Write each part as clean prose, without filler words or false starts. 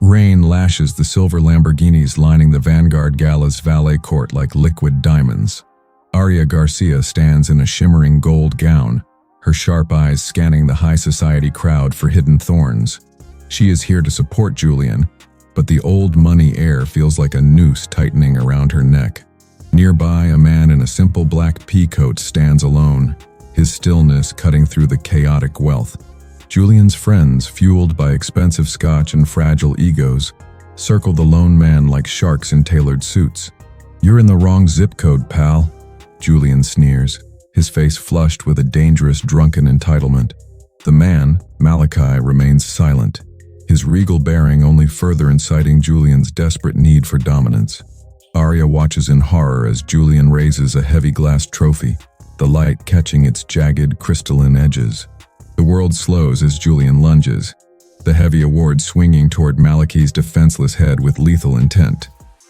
Rain lashes the silver Lamborghinis lining the Vanguard Gala's valet court like liquid diamonds. Aria Garcia stands in a shimmering gold gown, her sharp eyes scanning the high society crowd for hidden thorns. She is here to support Julian, but the old money heir feels like a noose tightening around her neck. Nearby, a man in a simple black pea coat stands alone, his stillness cutting through the chaotic wealth. Julian's friends, fueled by expensive scotch and fragile egos, circle the lone man like sharks in tailored suits. "You're in the wrong zip code, pal," Julian sneers, his face flushed with a dangerous drunken entitlement. The man, Malachi, remains silent, his regal bearing only further inciting Julian's desperate need for dominance. Aria watches in horror as Julian raises a heavy glass trophy, the light catching its jagged, crystalline edges. The world slows as Julian lunges, the heavy award swinging toward Malachi's defenseless head with lethal intent.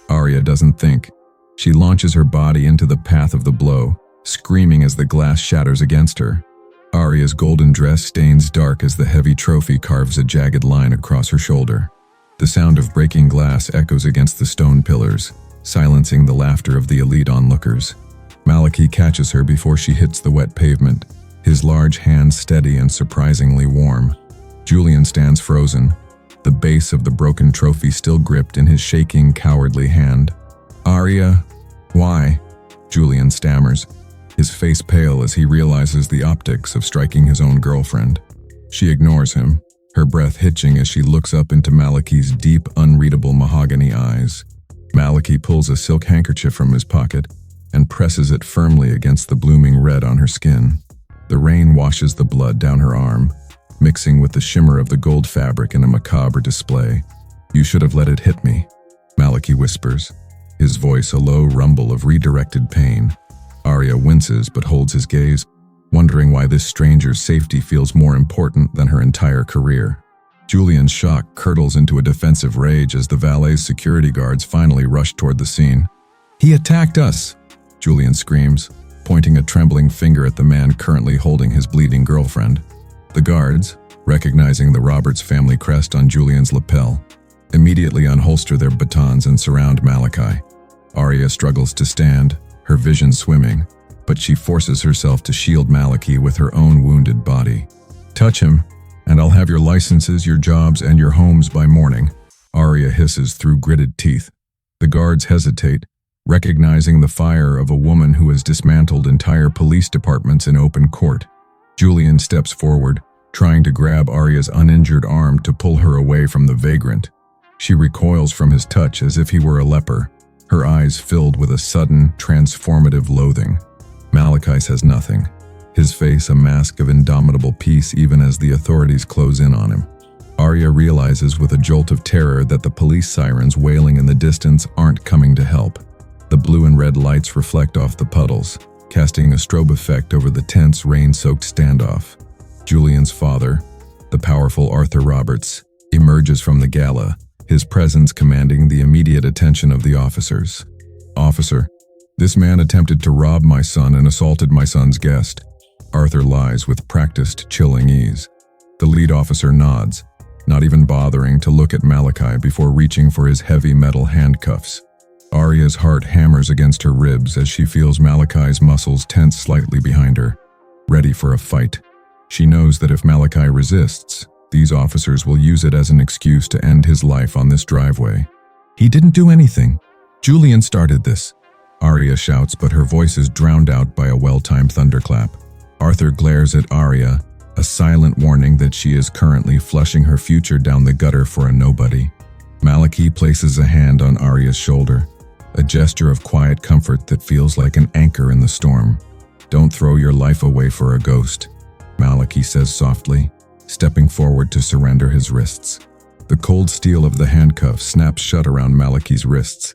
Aria doesn't think. She launches her body into the path of the blow, screaming as the glass shatters against her. Aria's golden dress stains dark as the heavy trophy carves a jagged line across her shoulder. The sound of breaking glass echoes against the stone pillars, silencing the laughter of the elite onlookers. Malachi catches her before she hits the wet pavement, his large hand steady and surprisingly warm. Julian stands frozen, the base of the broken trophy still gripped in his shaking, cowardly hand. "Aria, why?" Julian stammers, his face pale as he realizes the optics of striking his own girlfriend. She ignores him, her breath hitching as she looks up into Malachi's deep, unreadable mahogany eyes. Malachi pulls a silk handkerchief from his pocket and presses it firmly against the blooming red on her skin. The rain washes the blood down her arm, mixing with the shimmer of the gold fabric in a macabre display. "You should have let it hit me," Malachi whispers, his voice a low rumble of redirected pain. Aria winces but holds his gaze, wondering why this stranger's safety feels more important than her entire career. Julian's shock curdles into a defensive rage as the valet's security guards finally rush toward the scene. "He attacked us!" Julian screams, pointing a trembling finger at the man currently holding his bleeding girlfriend. The guards, recognizing the Roberts family crest on Julian's lapel, immediately unholster their batons and surround Malachi. Aria struggles to stand, her vision swimming, but she forces herself to shield Malachi with her own wounded body. "Touch him, and I'll have your licenses, your jobs, and your homes by morning," Aria hisses through gritted teeth. The guards hesitate, recognizing the fire of a woman who has dismantled entire police departments in open court. Julian steps forward, trying to grab Aria's uninjured arm to pull her away from the vagrant. She recoils from his touch as if he were a leper, her eyes filled with a sudden, transformative loathing. Malachi says nothing, his face a mask of indomitable peace even as the authorities close in on him. Aria realizes with a jolt of terror that the police sirens wailing in the distance aren't coming to help. The blue and red lights reflect off the puddles, casting a strobe effect over the tense, rain-soaked standoff. Julian's father, the powerful Arthur Roberts, emerges from the gala, his presence commanding the immediate attention of the officers. "Officer, this man attempted to rob my son and assaulted my son's guest." Arthur lies with practiced, chilling ease. The lead officer nods, not even bothering to look at Malachi before reaching for his heavy metal handcuffs. Aria's heart hammers against her ribs as she feels Malachi's muscles tense slightly behind her, ready for a fight. She knows that if Malachi resists, these officers will use it as an excuse to end his life on this driveway. "He didn't do anything. Julian started this," Aria shouts, but her voice is drowned out by a well-timed thunderclap. Arthur glares at Aria, a silent warning that she is currently flushing her future down the gutter for a nobody. Malachi places a hand on Aria's shoulder, a gesture of quiet comfort that feels like an anchor in the storm. "Don't throw your life away for a ghost," Malachi says softly, stepping forward to surrender his wrists. The cold steel of the handcuff snaps shut around Malachi's wrists,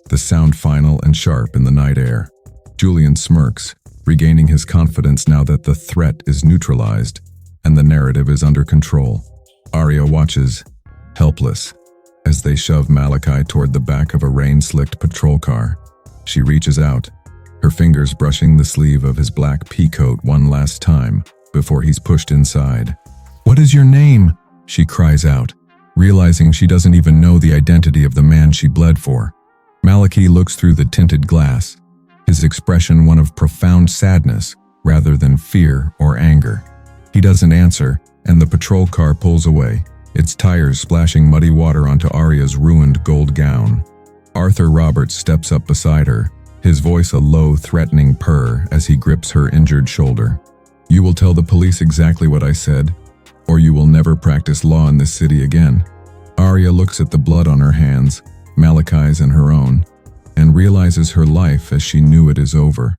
the sound final and sharp in the night air. Julian smirks, regaining his confidence now that the threat is neutralized and the narrative is under control. Aria watches, helpless, as they shove Malachi toward the back of a rain-slicked patrol car. She reaches out, her fingers brushing the sleeve of his black pea coat one last time before he's pushed inside. "What is your name?" she cries out, realizing she doesn't even know the identity of the man she bled for. Malachi looks through the tinted glass, his expression one of profound sadness rather than fear or anger. He doesn't answer, and the patrol car pulls away, its tires splashing muddy water onto Aria's ruined gold gown. Arthur Roberts steps up beside her, his voice a low, threatening purr as he grips her injured shoulder. "You will tell the police exactly what I said, or you will never practice law in this city again." Aria looks at the blood on her hands, Malachi's and her own, and realizes her life as she knew it is over.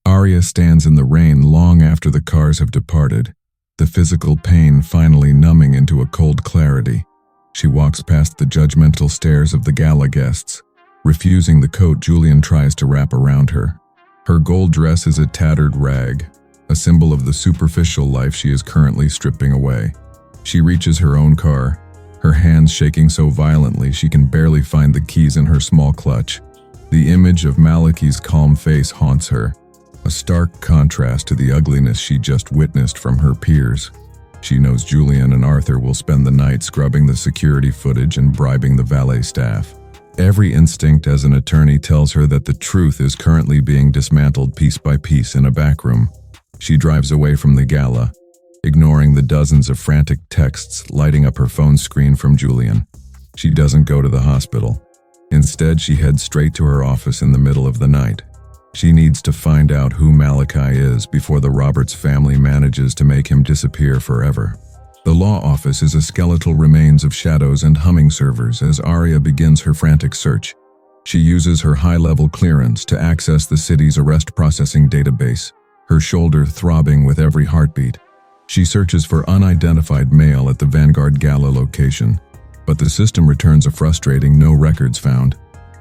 Aria stands in the rain long after the cars have departed, the physical pain finally numbing into a cold clarity. She walks past the judgmental stares of the gala guests, refusing the coat Julian tries to wrap around her. Her gold dress is a tattered rag, a symbol of the superficial life she is currently stripping away. She reaches her own car, her hands shaking so violently she can barely find the keys in her small clutch. The image of Malachi's calm face haunts her, a stark contrast to the ugliness she just witnessed from her peers. She knows Julian and Arthur will spend the night scrubbing the security footage and bribing the valet staff. Every instinct as an attorney tells her that the truth is currently being dismantled piece by piece in a back room. She drives away from the gala, ignoring the dozens of frantic texts lighting up her phone screen from Julian. She doesn't go to the hospital. Instead, she heads straight to her office in the middle of the night. She needs to find out who Malachi is before the Roberts family manages to make him disappear forever. The law office is a skeletal remains of shadows and humming servers as Aria begins her frantic search. She uses her high-level clearance to access the city's arrest processing database, her shoulder throbbing with every heartbeat. She searches for unidentified mail at the Vanguard Gala location, but the system returns a frustrating "no records found."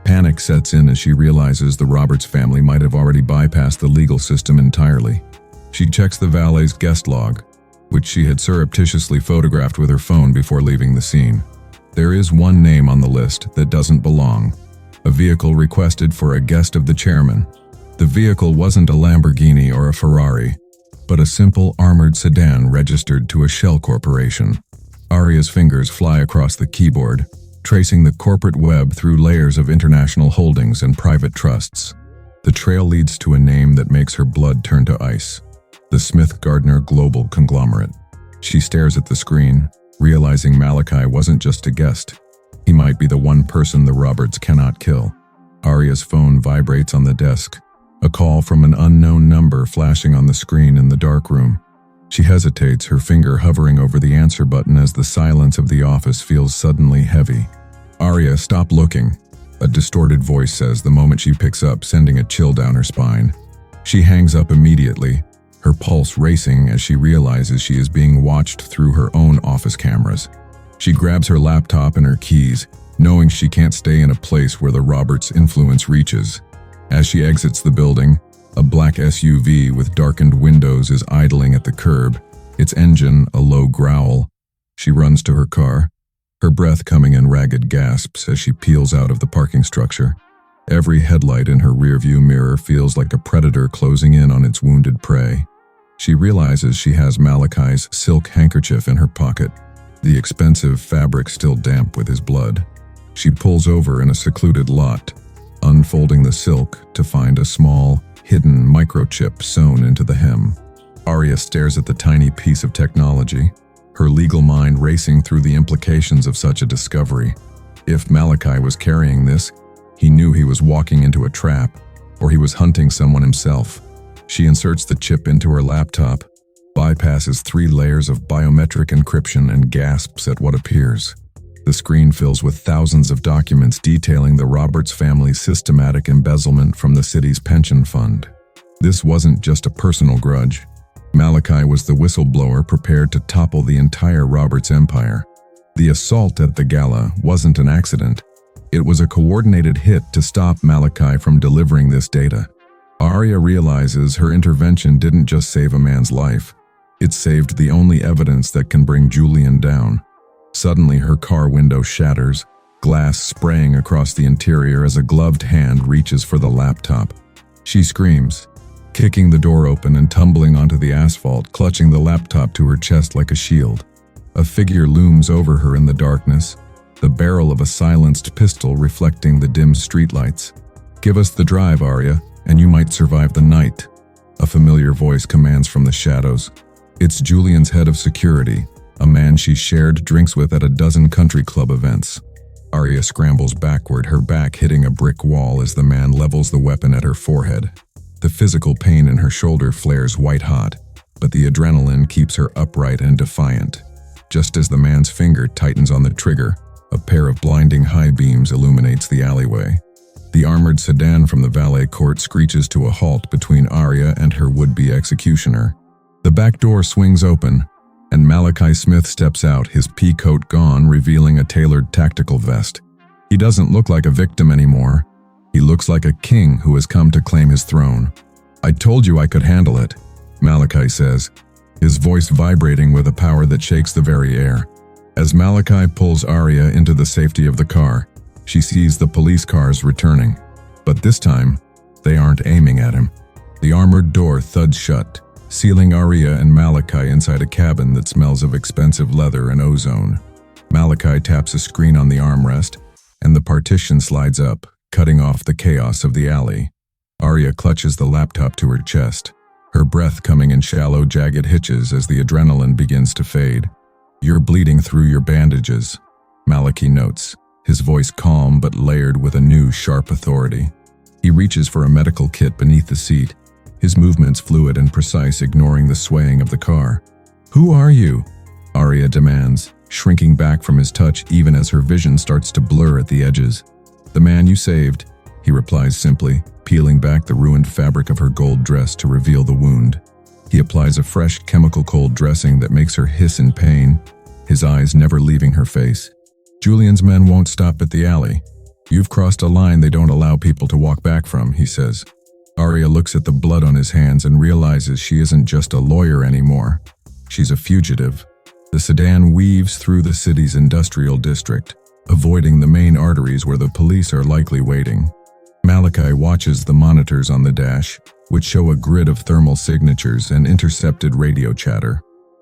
Panic sets in as she realizes the Roberts family might have already bypassed the legal system entirely. She checks the valet's guest log, which she had surreptitiously photographed with her phone before leaving the scene. There is one name on the list that doesn't belong, a vehicle requested for a guest of the chairman. The vehicle wasn't a Lamborghini or a Ferrari, but a simple armored sedan registered to a shell corporation. Aria's fingers fly across the keyboard, tracing the corporate web through layers of international holdings and private trusts. The trail leads to a name that makes her blood turn to ice: the Smith-Gardner Global Conglomerate. She stares at the screen, realizing Malachi wasn't just a guest. He might be the one person the Roberts cannot kill. Aria's phone vibrates on the desk, a call from an unknown number flashing on the screen in the dark room. She hesitates, her finger hovering over the answer button as the silence of the office feels suddenly heavy. "Aria, stop looking," a distorted voice says the moment she picks up, sending a chill down her spine. She hangs up immediately, her pulse racing as she realizes she is being watched through her own office cameras. She grabs her laptop and her keys, knowing she can't stay in a place where the Roberts' influence reaches. As she exits the building, a black SUV with darkened windows is idling at the curb, its engine a low growl. She runs to her car, her breath coming in ragged gasps as she peels out of the parking structure. Every headlight in her rearview mirror feels like a predator closing in on its wounded prey. She realizes she has Malachi's silk handkerchief in her pocket, the expensive fabric still damp with his blood. She pulls over in a secluded lot, unfolding the silk to find a small, hidden microchip sewn into the hem. Aria stares at the tiny piece of technology, her legal mind racing through the implications of such a discovery. If Malachi was carrying this, he knew he was walking into a trap, or he was hunting someone himself. She inserts the chip into her laptop, bypasses 3 layers of biometric encryption and gasps at what appears. The screen fills with thousands of documents detailing the Roberts family's systematic embezzlement from the city's pension fund. This wasn't just a personal grudge. Malachi was the whistleblower prepared to topple the entire Roberts empire. The assault at the gala wasn't an accident. It was a coordinated hit to stop Malachi from delivering this data. Aria realizes her intervention didn't just save a man's life. It saved the only evidence that can bring Julian down. Suddenly, her car window shatters, glass spraying across the interior as a gloved hand reaches for the laptop. She screams, kicking the door open and tumbling onto the asphalt, clutching the laptop to her chest like a shield. A figure looms over her in the darkness, the barrel of a silenced pistol reflecting the dim streetlights. "Give us the drive, Aria, and you might survive the night," a familiar voice commands from the shadows. It's Julian's head of security, a man she shared drinks with at a dozen country club events. Aria scrambles backward, her back hitting a brick wall as the man levels the weapon at her forehead. The physical pain in her shoulder flares white-hot, but the adrenaline keeps her upright and defiant. Just as the man's finger tightens on the trigger, a pair of blinding high beams illuminates the alleyway. The armored sedan from the valet court screeches to a halt between Aria and her would-be executioner. The back door swings open, and Malachi Smith steps out, his pea coat gone, revealing a tailored tactical vest. He doesn't look like a victim anymore. He looks like a king who has come to claim his throne. "I told you I could handle it," Malachi says, his voice vibrating with a power that shakes the very air. As Malachi pulls Aria into the safety of the car, she sees the police cars returning. But this time, they aren't aiming at him. The armored door thuds shut, sealing Aria and Malachi inside a cabin that smells of expensive leather and ozone. Malachi taps a screen on the armrest, and the partition slides up, cutting off the chaos of the alley. Aria clutches the laptop to her chest, her breath coming in shallow, jagged hitches as the adrenaline begins to fade. "You're bleeding through your bandages," Malachi notes, his voice calm but layered with a new, sharp authority. He reaches for a medical kit beneath the seat, his movements fluid and precise, ignoring the swaying of the car. "Who are you?" Aria demands, shrinking back from his touch even as her vision starts to blur at the edges. "The man you saved," he replies simply, peeling back the ruined fabric of her gold dress to reveal the wound. He applies a fresh chemical cold dressing that makes her hiss in pain, his eyes never leaving her face. "Julian's men won't stop at the alley. You've crossed a line they don't allow people to walk back from," he says. Aria looks at the blood on his hands and realizes she isn't just a lawyer anymore. She's a fugitive. The sedan weaves through the city's industrial district, avoiding the main arteries where the police are likely waiting. Malachi watches the monitors on the dash, which show a grid of thermal signatures and intercepted radio chatter.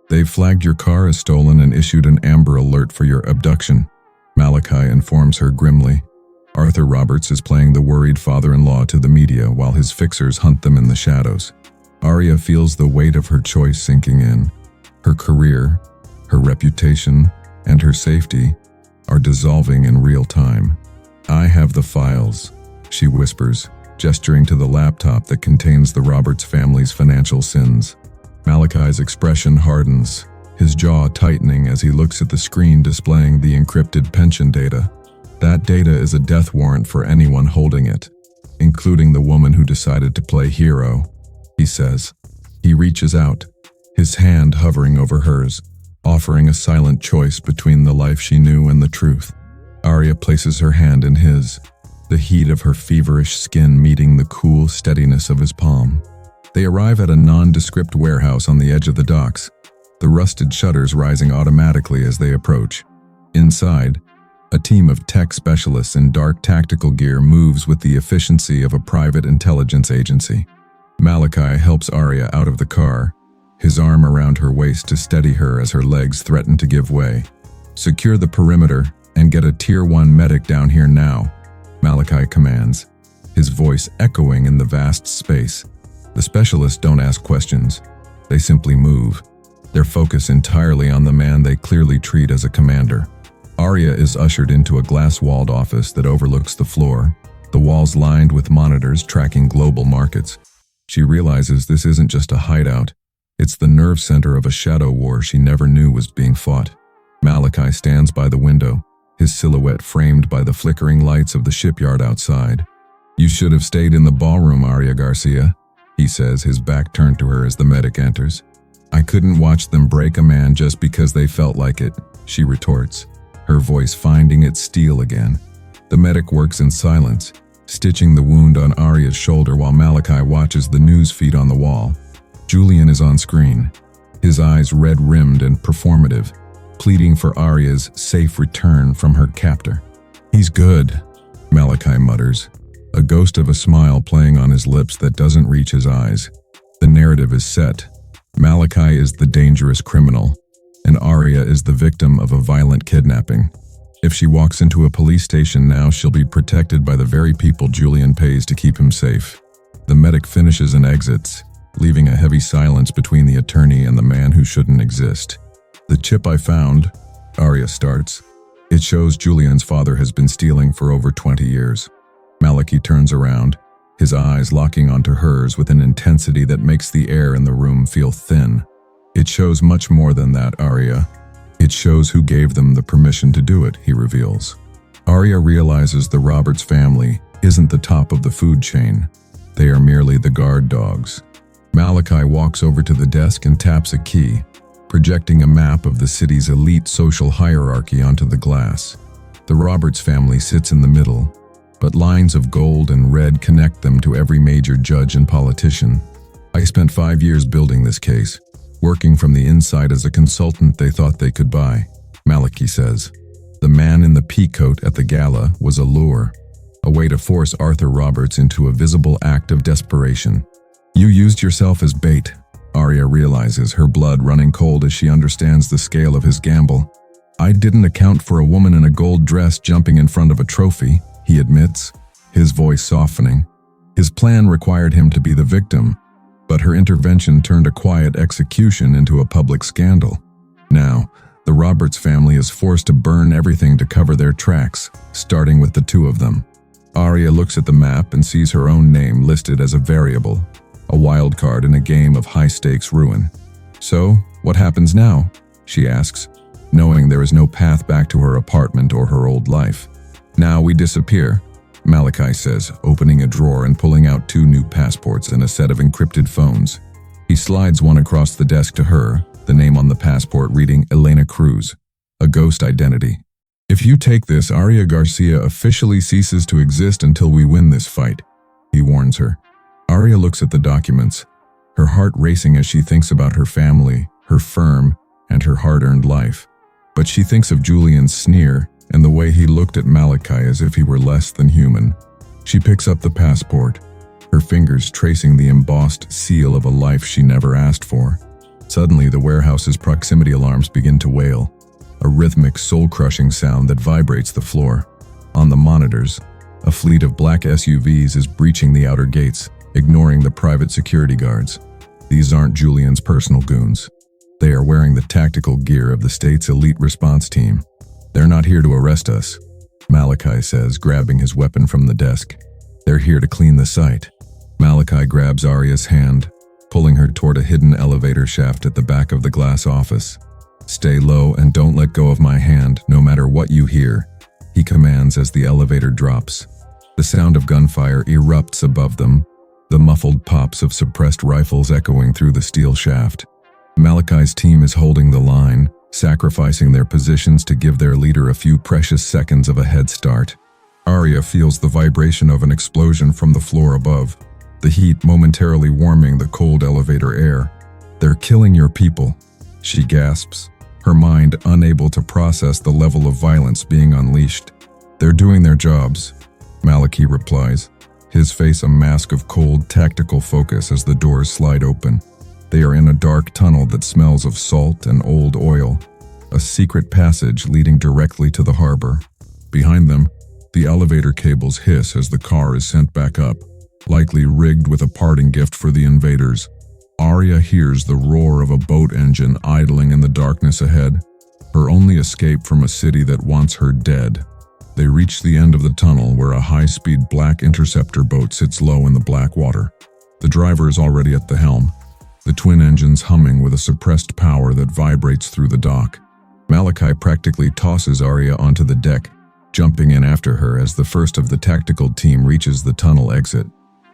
"They've flagged your car as stolen and issued an Amber Alert for your abduction," Malachi informs her grimly. Arthur Roberts is playing the worried father-in-law to the media while his fixers hunt them in the shadows. Aria feels the weight of her choice sinking in. Her career, her reputation, and her safety are dissolving in real time. "I have the files," she whispers, gesturing to the laptop that contains the Roberts family's financial sins. Malachi's expression hardens, his jaw tightening as he looks at the screen displaying the encrypted pension data. That data is a death warrant for anyone holding it, including the woman who decided to play hero, he says. He reaches out, his hand hovering over hers, offering a silent choice between the life she knew and the truth. Aria places her hand in his, the heat of her feverish skin meeting the cool steadiness of his palm. They arrive at a nondescript warehouse on the edge of the docks, the rusted shutters rising automatically as they approach. Inside, a team of tech specialists in dark tactical gear moves with the efficiency of a private intelligence agency. Malachi helps Aria out of the car, his arm around her waist to steady her as her legs threaten to give way. "Secure the perimeter and get a Tier 1 medic down here now," Malachi commands, his voice echoing in the vast space. The specialists don't ask questions. They simply move, their focus entirely on the man they clearly treat as a commander. Aria is ushered into a glass-walled office that overlooks the floor, the walls lined with monitors tracking global markets. She realizes this isn't just a hideout. It's the nerve center of a shadow war she never knew was being fought. Malachi stands by the window, his silhouette framed by the flickering lights of the shipyard outside. "You should have stayed in the ballroom, Aria Garcia," he says, his back turned to her as the medic enters. "I couldn't watch them break a man just because they felt like it," she retorts, her voice finding its steel again. The medic works in silence, stitching the wound on Aria's shoulder while Malachi watches the news feed on the wall. Julian is on screen, his eyes red-rimmed and performative, pleading for Aria's safe return from her captor. "He's good," Malachi mutters, a ghost of a smile playing on his lips that doesn't reach his eyes. The narrative is set. Malachi is the dangerous criminal, and Aria is the victim of a violent kidnapping. If she walks into a police station now, she'll be protected by the very people Julian pays to keep him safe. The medic finishes and exits, leaving a heavy silence between the attorney and the man who shouldn't exist. "The chip I found," Aria starts. "It shows Julian's father has been stealing for over 20 years. Malachi turns around, his eyes locking onto hers with an intensity that makes the air in the room feel thin. "It shows much more than that, Aria. It shows who gave them the permission to do it," he reveals. Aria realizes the Roberts family isn't the top of the food chain. They are merely the guard dogs. Malachi walks over to the desk and taps a key, projecting a map of the city's elite social hierarchy onto the glass. The Roberts family sits in the middle, but lines of gold and red connect them to every major judge and politician. "I spent 5 years building this case, working from the inside as a consultant they thought they could buy," Malachi says. The man in the peacoat at the gala was a lure, a way to force Arthur Roberts into a visible act of desperation. "You used yourself as bait," Aria realizes, her blood running cold as she understands the scale of his gamble. "I didn't account for a woman in a gold dress jumping in front of a trophy," he admits, his voice softening. His plan required him to be the victim, but her intervention turned a quiet execution into a public scandal. Now, the Roberts family is forced to burn everything to cover their tracks, starting with the two of them. Aria looks at the map and sees her own name listed as a variable, a wild card in a game of high-stakes ruin. "So, what happens now?" she asks, knowing there is no path back to her apartment or her old life. "Now we disappear," Malachi says, opening a drawer and pulling out 2 new passports and a set of encrypted phones. He slides one across the desk to her, the name on the passport reading Elena Cruz, a ghost identity. "If you take this, Aria Garcia officially ceases to exist until we win this fight," he warns her. Aria looks at the documents, her heart racing as she thinks about her family, her firm, and her hard-earned life. But she thinks of Julian's sneer and the way he looked at Malachi as if he were less than human. She picks up the passport, her fingers tracing the embossed seal of a life she never asked for. Suddenly, the warehouse's proximity alarms begin to wail, a rhythmic, soul-crushing sound that vibrates the floor. On the monitors, a fleet of black SUVs is breaching the outer gates, ignoring the private security guards. These aren't Julian's personal goons. They are wearing the tactical gear of the state's elite response team. "They're not here to arrest us," Malachi says, grabbing his weapon from the desk. "They're here to clean the site." Malachi grabs Aria's hand, pulling her toward a hidden elevator shaft at the back of the glass office. "Stay low and don't let go of my hand, no matter what you hear," he commands as the elevator drops. The sound of gunfire erupts above them, the muffled pops of suppressed rifles echoing through the steel shaft. Malachi's team is holding the line, sacrificing their positions to give their leader a few precious seconds of a head start. Aria feels the vibration of an explosion from the floor above, the heat momentarily warming the cold elevator air. "They're killing your people," she gasps, her mind unable to process the level of violence being unleashed. "They're doing their jobs," Malachi replies, his face a mask of cold, tactical focus as the doors slide open. They are in a dark tunnel that smells of salt and old oil, a secret passage leading directly to the harbor. Behind them, the elevator cables hiss as the car is sent back up, likely rigged with a parting gift for the invaders. Aria hears the roar of a boat engine idling in the darkness ahead, her only escape from a city that wants her dead. They reach the end of the tunnel where a high-speed black interceptor boat sits low in the black water. The driver is already at the helm, the twin engines humming with a suppressed power that vibrates through the dock. Malachi practically tosses Aria onto the deck, jumping in after her as the first of the tactical team reaches the tunnel exit.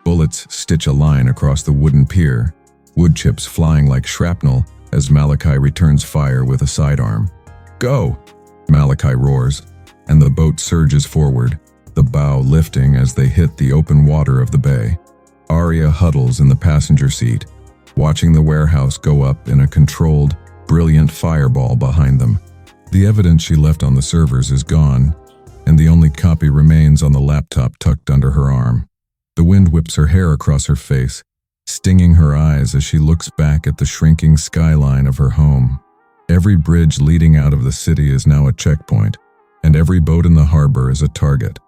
Bullets stitch a line across the wooden pier, wood chips flying like shrapnel as Malachi returns fire with a sidearm. "Go!" Malachi roars, and the boat surges forward, the bow lifting as they hit the open water of the bay. Aria huddles in the passenger seat, watching the warehouse go up in a controlled, brilliant fireball behind them. The evidence she left on the servers is gone, and the only copy remains on the laptop tucked under her arm. The wind whips her hair across her face, stinging her eyes as she looks back at the shrinking skyline of her home. Every bridge leading out of the city is now a checkpoint, and every boat in the harbor is a target.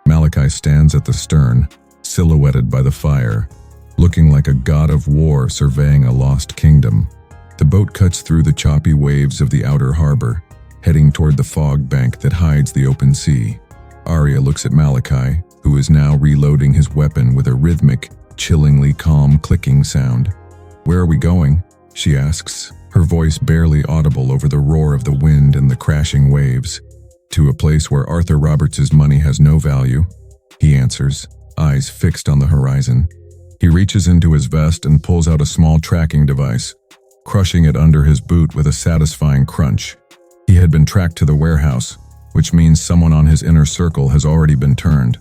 Malachi stands at the stern, silhouetted by the fire, looking like a god of war surveying a lost kingdom. The boat cuts through the choppy waves of the outer harbor, heading toward the fog bank that hides the open sea. Aria looks at Malachi, who is now reloading his weapon with a rhythmic, chillingly calm clicking sound. "Where are we going?" she asks, her voice barely audible over the roar of the wind and the crashing waves. "To a place where Arthur Roberts' money has no value," he answers, eyes fixed on the horizon. He reaches into his vest and pulls out a small tracking device, crushing it under his boot with a satisfying crunch. He had been tracked to the warehouse, which means someone on his inner circle has already been turned.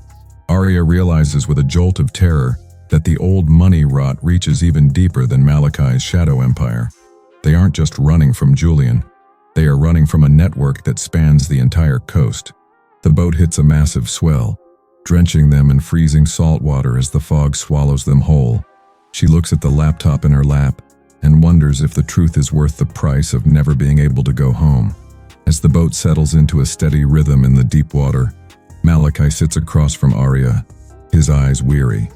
Aria realizes with a jolt of terror that the old money rot reaches even deeper than Malachi's shadow empire. They aren't just running from Julian. They are running from a network that spans the entire coast. The boat hits a massive swell, drenching them in freezing salt water as the fog swallows them whole. She looks at the laptop in her lap and wonders if the truth is worth the price of never being able to go home. As the boat settles into a steady rhythm in the deep water, Malachi sits across from Aria, his eyes weary.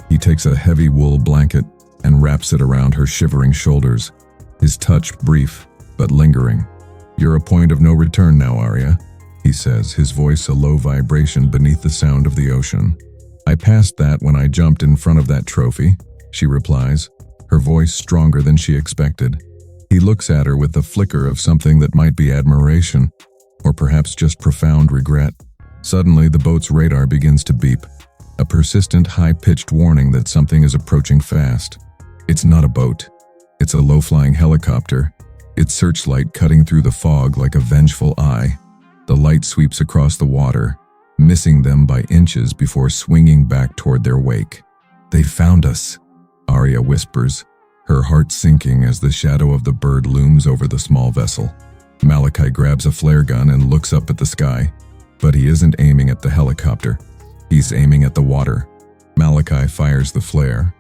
He takes a heavy wool blanket and wraps it around her shivering shoulders, his touch brief but lingering. "You're a point of no return now, Aria," he says, his voice a low vibration beneath the sound of the ocean. "I passed that when I jumped in front of that trophy," she replies, her voice stronger than she expected. He looks at her with the flicker of something that might be admiration, or perhaps just profound regret. Suddenly, the boat's radar begins to beep, a persistent, high-pitched warning that something is approaching fast. It's not a boat. It's a low-flying helicopter, its searchlight cutting through the fog like a vengeful eye. The light sweeps across the water, missing them by inches before swinging back toward their wake. "They found us," Aria whispers, her heart sinking as the shadow of the bird looms over the small vessel. Malachi grabs a flare gun and looks up at the sky, but he isn't aiming at the helicopter. He's aiming at the water. Malachi fires the flare,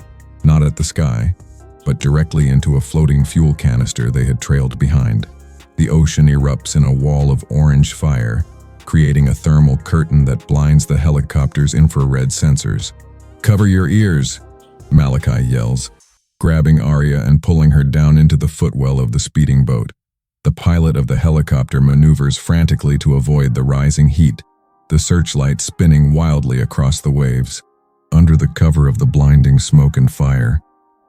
not at the sky, but directly into a floating fuel canister they had trailed behind. The ocean erupts in a wall of orange fire, creating a thermal curtain that blinds the helicopter's infrared sensors. "Cover your ears," Malachi yells, grabbing Aria and pulling her down into the footwell of the speeding boat. The pilot of the helicopter maneuvers frantically to avoid the rising heat, the searchlight spinning wildly across the waves. Under the cover of the blinding smoke and fire,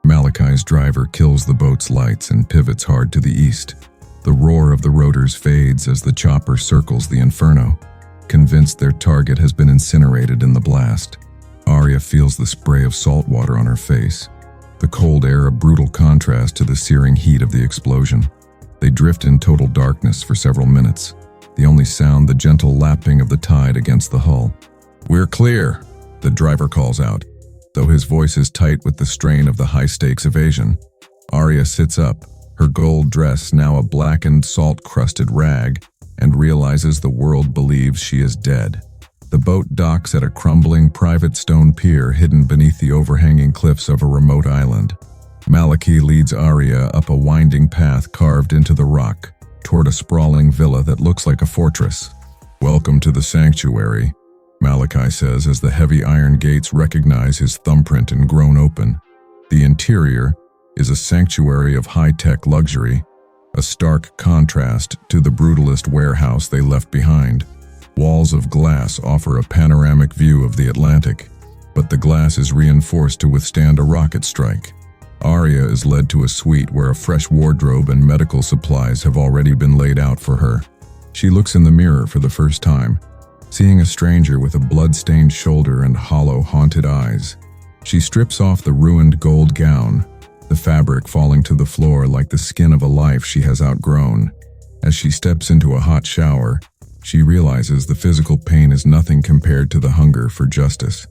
Malachi's driver kills the boat's lights and pivots hard to the east. The roar of the rotors fades as the chopper circles the inferno, convinced their target has been incinerated in the blast. Aria feels the spray of salt water on her face, the cold air a brutal contrast to the searing heat of the explosion. They drift in total darkness for several minutes, the only sound the gentle lapping of the tide against the hull. "We're clear," the driver calls out, though his voice is tight with the strain of the high-stakes evasion. Aria sits up, her gold dress now a blackened, salt-crusted rag, and realizes the world believes she is dead. The boat docks at a crumbling private stone pier hidden beneath the overhanging cliffs of a remote island. Malachi leads Aria up a winding path carved into the rock, toward a sprawling villa that looks like a fortress. "Welcome to the sanctuary," Malachi says as the heavy iron gates recognize his thumbprint and groan open. The interior is a sanctuary of high-tech luxury, a stark contrast to the brutalist warehouse they left behind. Walls of glass offer a panoramic view of the Atlantic, but the glass is reinforced to withstand a rocket strike. Aria is led to a suite where a fresh wardrobe and medical supplies have already been laid out for her. She looks in the mirror for the first time, seeing a stranger with a blood-stained shoulder and hollow, haunted eyes. She strips off the ruined gold gown, the fabric falling to the floor like the skin of a life she has outgrown. As she steps into a hot shower, she realizes the physical pain is nothing compared to the hunger for justice.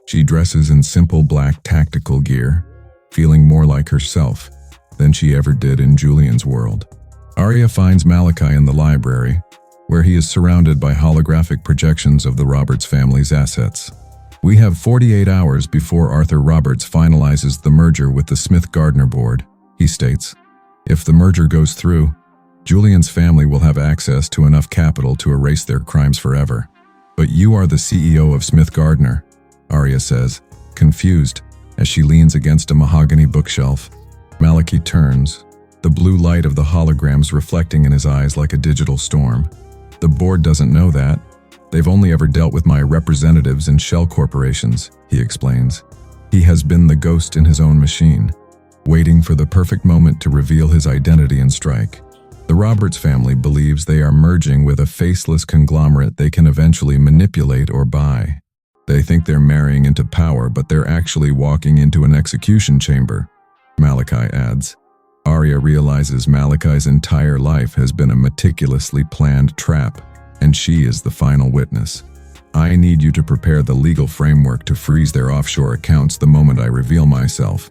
She dresses in simple black tactical gear, feeling more like herself than she ever did in Julian's world. Aria finds Malachi in the library, where he is surrounded by holographic projections of the Roberts family's assets. "We have 48 hours before Arthur Roberts finalizes the merger with the Smith-Gardner board," he states. "If the merger goes through, Julian's family will have access to enough capital to erase their crimes forever. But you are the CEO of Smith Gardner, Aria says, confused, as she leans against a mahogany bookshelf. Malachi turns, the blue light of the holograms reflecting in his eyes like a digital storm. The board doesn't know that. They've only ever dealt with my representatives in shell corporations, he explains. He has been the ghost in his own machine, waiting for the perfect moment to reveal his identity and strike. The Roberts family believes they are merging with a faceless conglomerate they can eventually manipulate or buy. They think they're marrying into power, but they're actually walking into an execution chamber, Malachi adds. Aria realizes Malachi's entire life has been a meticulously planned trap, and she is the final witness. I need you to prepare the legal framework to freeze their offshore accounts the moment I reveal myself,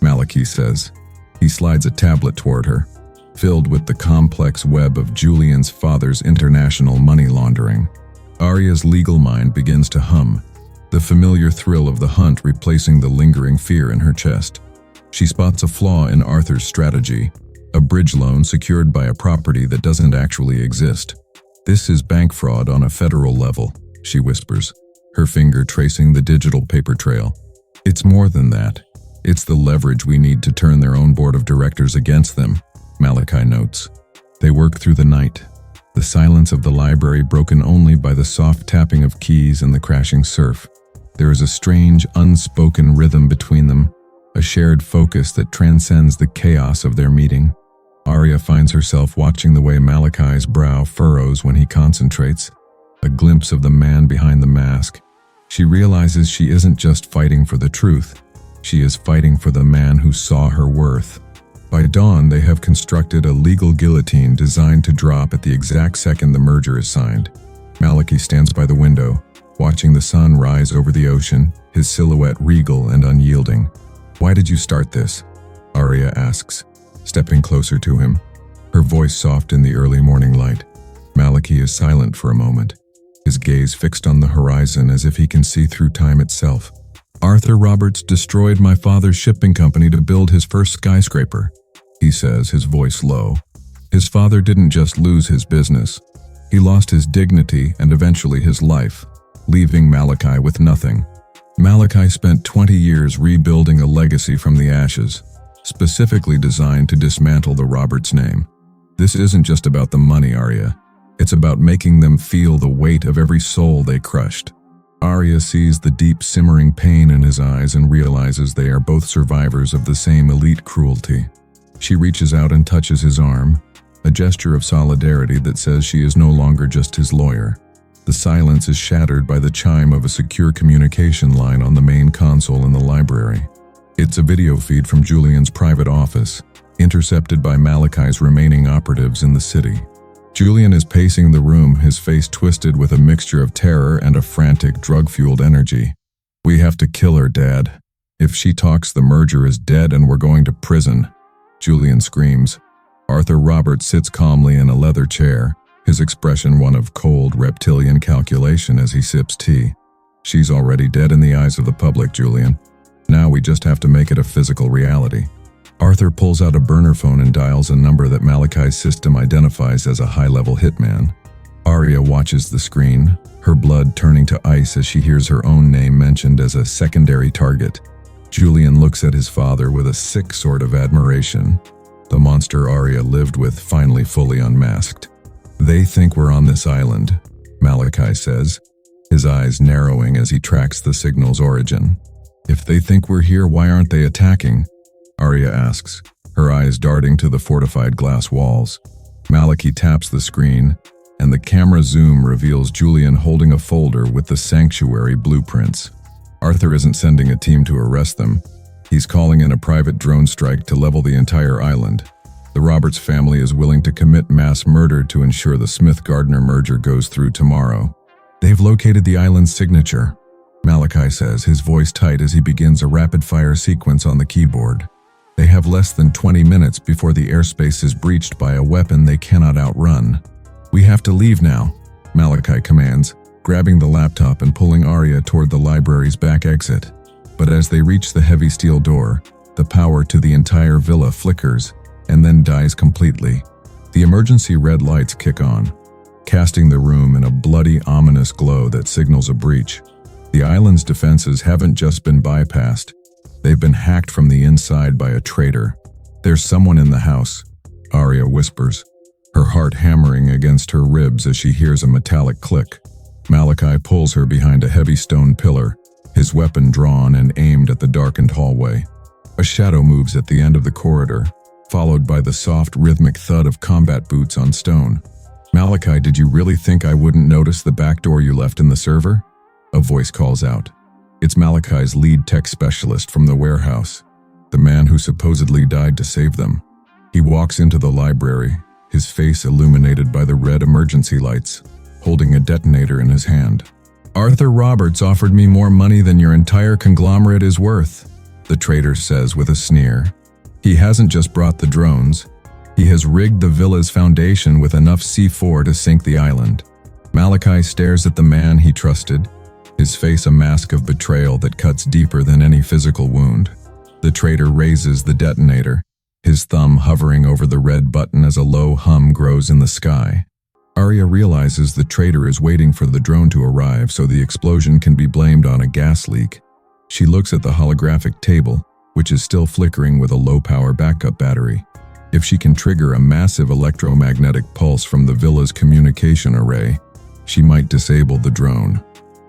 Malachi says. He slides a tablet toward her, filled with the complex web of Julian's father's international money laundering. Aria's legal mind begins to hum, the familiar thrill of the hunt replacing the lingering fear in her chest. She spots a flaw in Arthur's strategy, a bridge loan secured by a property that doesn't actually exist. This is bank fraud on a federal level, she whispers, her finger tracing the digital paper trail. It's more than that. It's the leverage we need to turn their own board of directors against them, Malachi notes. They work through the night, the silence of the library broken only by the soft tapping of keys and the crashing surf. There is a strange, unspoken rhythm between them, a shared focus that transcends the chaos of their meeting. Aria finds herself watching the way Malachi's brow furrows when he concentrates, a glimpse of the man behind the mask. She realizes she isn't just fighting for the truth, she is fighting for the man who saw her worth. By dawn, they have constructed a legal guillotine designed to drop at the exact second the merger is signed. Malachi stands by the window, watching the sun rise over the ocean, his silhouette regal and unyielding. Why did you start this? Aria asks, stepping closer to him, her voice soft in the early morning light. Malachi is silent for a moment, his gaze fixed on the horizon as if he can see through time itself. Arthur Roberts destroyed my father's shipping company to build his first skyscraper, he says, his voice low. His father didn't just lose his business. He lost his dignity and eventually his life, leaving Malachi with nothing. Malachi spent 20 years rebuilding a legacy from the ashes, specifically designed to dismantle the Roberts name. This isn't just about the money, Aria. It's about making them feel the weight of every soul they crushed. Aria sees the deep simmering pain in his eyes and realizes they are both survivors of the same elite cruelty. She reaches out and touches his arm, a gesture of solidarity that says she is no longer just his lawyer. The silence is shattered by the chime of a secure communication line on the main console in the library. It's a video feed from Julian's private office, intercepted by Malachi's remaining operatives in the city. Julian is pacing the room, his face twisted with a mixture of terror and a frantic, drug-fueled energy. We have to kill her, Dad. If she talks, the merger is dead and we're going to prison, Julian screams. Arthur Roberts sits calmly in a leather chair, his expression one of cold, reptilian calculation as he sips tea. She's already dead in the eyes of the public, Julian. Now we just have to make it a physical reality. Arthur pulls out a burner phone and dials a number that Malachi's system identifies as a high-level hitman. Aria watches the screen, her blood turning to ice as she hears her own name mentioned as a secondary target. Julian looks at his father with a sick sort of admiration. The monster Aria lived with finally fully unmasked. They think we're on this island, Malachi says, his eyes narrowing as he tracks the signal's origin. If they think we're here, why aren't they attacking? Aria asks, her eyes darting to the fortified glass walls. Malachi taps the screen, and the camera zoom reveals Julian holding a folder with the sanctuary blueprints. Arthur isn't sending a team to arrest them. He's calling in a private drone strike to level the entire island. The Roberts family is willing to commit mass murder to ensure the Smith-Gardner merger goes through tomorrow. They've located the island's signature, Malachi says, his voice tight as he begins a rapid-fire sequence on the keyboard. They have less than 20 minutes before the airspace is breached by a weapon they cannot outrun. We have to leave now, Malachi commands, grabbing the laptop and pulling Aria toward the library's back exit. But as they reach the heavy steel door, the power to the entire villa flickers and then dies completely. The emergency red lights kick on, casting the room in a bloody, ominous glow that signals a breach. The island's defenses haven't just been bypassed. They've been hacked from the inside by a traitor. "There's someone in the house," Aria whispers, her heart hammering against her ribs as she hears a metallic click. Malachi pulls her behind a heavy stone pillar, his weapon drawn and aimed at the darkened hallway. A shadow moves at the end of the corridor, followed by the soft, rhythmic thud of combat boots on stone. "Malachi, did you really think I wouldn't notice the back door you left in the server?" A voice calls out. It's Malachi's lead tech specialist from the warehouse, the man who supposedly died to save them. He walks into the library, his face illuminated by the red emergency lights, holding a detonator in his hand. "Arthur Roberts offered me more money than your entire conglomerate is worth," the traitor says with a sneer. "He hasn't just brought the drones. He has rigged the villa's foundation with enough C4 to sink the island." Malachi stares at the man he trusted, his face a mask of betrayal that cuts deeper than any physical wound. The traitor raises the detonator, his thumb hovering over the red button as a low hum grows in the sky. Aria realizes the traitor is waiting for the drone to arrive so the explosion can be blamed on a gas leak. She looks at the holographic table, which is still flickering with a low-power backup battery. If she can trigger a massive electromagnetic pulse from the villa's communication array, she might disable the drone.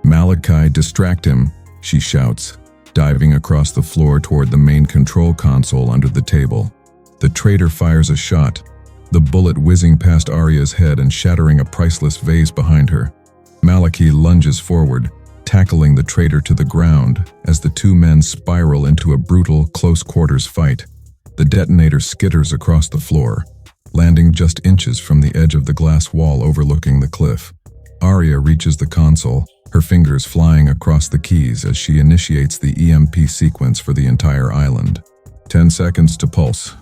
"Malachi, distract him," she shouts, diving across the floor toward the main control console under the table. The traitor fires a shot, the bullet whizzing past Aria's head and shattering a priceless vase behind her. Malachi lunges forward, tackling the traitor to the ground as the two men spiral into a brutal, close-quarters fight. The detonator skitters across the floor, landing just inches from the edge of the glass wall overlooking the cliff. Aria reaches the console, her fingers flying across the keys as she initiates the EMP sequence for the entire island. 10 seconds to pulse.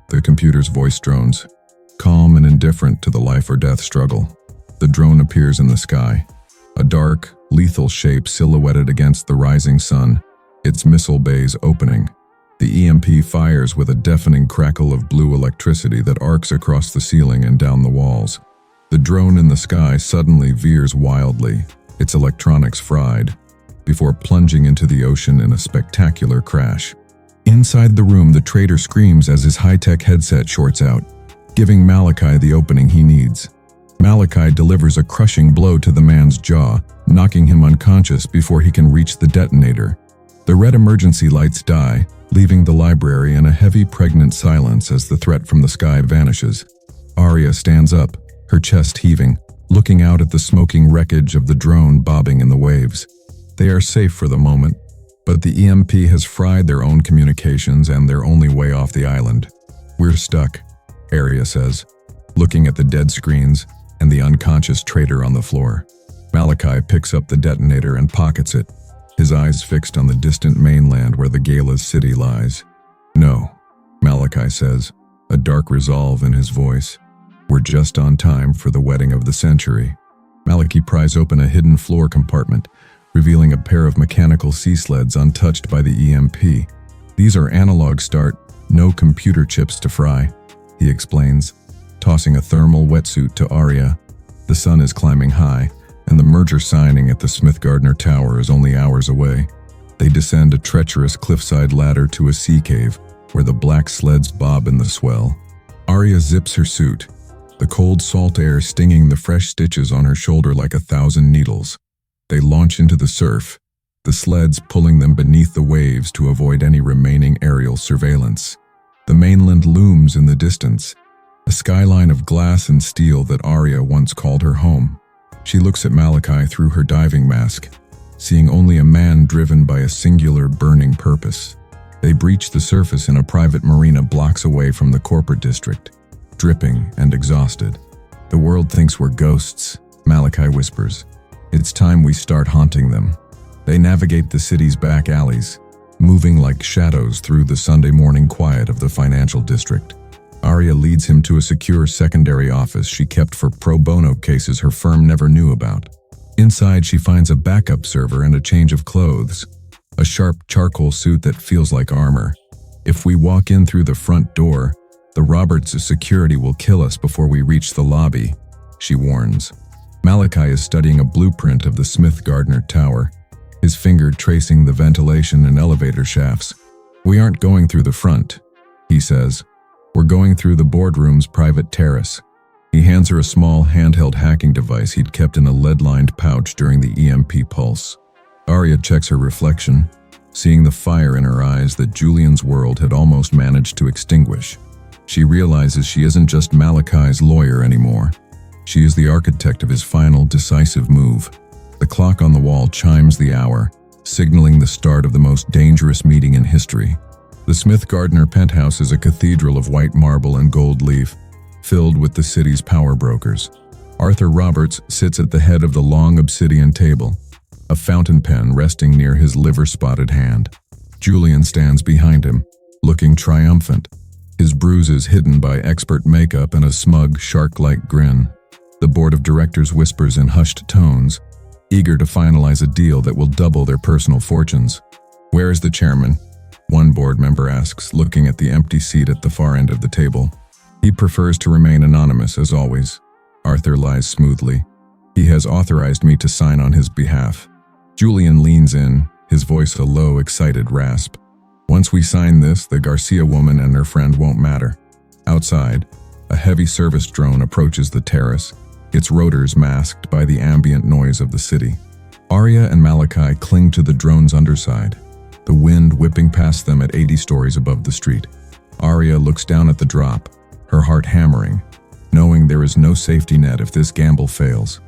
The computer's voice drones, calm and indifferent to the life-or-death struggle. The drone appears in the sky, a dark, lethal shape silhouetted against the rising sun, its missile bays opening. The EMP fires with a deafening crackle of blue electricity that arcs across the ceiling and down the walls. The drone in the sky suddenly veers wildly, its electronics fried, before plunging into the ocean in a spectacular crash. Inside the room, the traitor screams as his high-tech headset shorts out, giving Malachi the opening he needs. Malachi delivers a crushing blow to the man's jaw, knocking him unconscious before he can reach the detonator. The red emergency lights die, leaving the library in a heavy, pregnant silence as the threat from the sky vanishes. Aria stands up, her chest heaving, looking out at the smoking wreckage of the drone bobbing in the waves. They are safe for the moment, but the EMP has fried their own communications and their only way off the island. "We're stuck," Aria says, looking at the dead screens and the unconscious traitor on the floor. Malachi picks up the detonator and pockets it, his eyes fixed on the distant mainland where the Gala's city lies. "No," Malachi says, a dark resolve in his voice. "We're just on time for the wedding of the century." Malachi pries open a hidden floor compartment, revealing a pair of mechanical sea sleds untouched by the EMP. "These are analog start, no computer chips to fry," he explains, tossing a thermal wetsuit to Aria. The sun is climbing high, and the merger signing at the Smith-Gardner Tower is only hours away. They descend a treacherous cliffside ladder to a sea cave, where the black sleds bob in the swell. Aria zips her suit, the cold salt air stinging the fresh stitches on her shoulder like 1,000 needles. They launch into the surf, the sleds pulling them beneath the waves to avoid any remaining aerial surveillance. The mainland looms in the distance, a skyline of glass and steel that Aria once called her home. She looks at Malachi through her diving mask, seeing only a man driven by a singular burning purpose. They breach the surface in a private marina blocks away from the corporate district, dripping and exhausted. "The world thinks we're ghosts," Malachi whispers. "It's time we start haunting them." They navigate the city's back alleys, moving like shadows through the Sunday morning quiet of the financial district. Aria leads him to a secure secondary office she kept for pro bono cases her firm never knew about. Inside, she finds a backup server and a change of clothes, a sharp charcoal suit that feels like armor. If we walk in through the front door, The Roberts' security will kill us before we reach the lobby, she warns. Malachi is studying a blueprint of the Smith-Gardner Tower, his finger tracing the ventilation and elevator shafts. We aren't going through the front, he says. We're going through the boardroom's private terrace. He hands her a small handheld hacking device he'd kept in a lead-lined pouch during the EMP pulse. Aria checks her reflection, seeing the fire in her eyes that Julian's world had almost managed to extinguish. She realizes she isn't just Malachi's lawyer anymore. She is the architect of his final, decisive move. The clock on the wall chimes the hour, signaling the start of the most dangerous meeting in history. The Smith-Gardner penthouse is a cathedral of white marble and gold leaf, filled with the city's power brokers. Arthur Roberts sits at the head of the long obsidian table, a fountain pen resting near his liver-spotted hand. Julian stands behind him, looking triumphant, his bruises hidden by expert makeup and a smug, shark-like grin. The board of directors whispers in hushed tones, eager to finalize a deal that will double their personal fortunes. "Where is the chairman?" one board member asks, looking at the empty seat at the far end of the table. "He prefers to remain anonymous, as always." Arthur lies smoothly. "He has authorized me to sign on his behalf." Julian leans in, his voice a low, excited rasp. "Once we sign this, the Garcia woman and her friend won't matter." Outside, a heavy service drone approaches the terrace, its rotors masked by the ambient noise of the city. Aria and Malachi cling to the drone's underside, the wind whipping past them at 80 stories above the street. Aria looks down at the drop, her heart hammering, knowing there is no safety net if this gamble fails.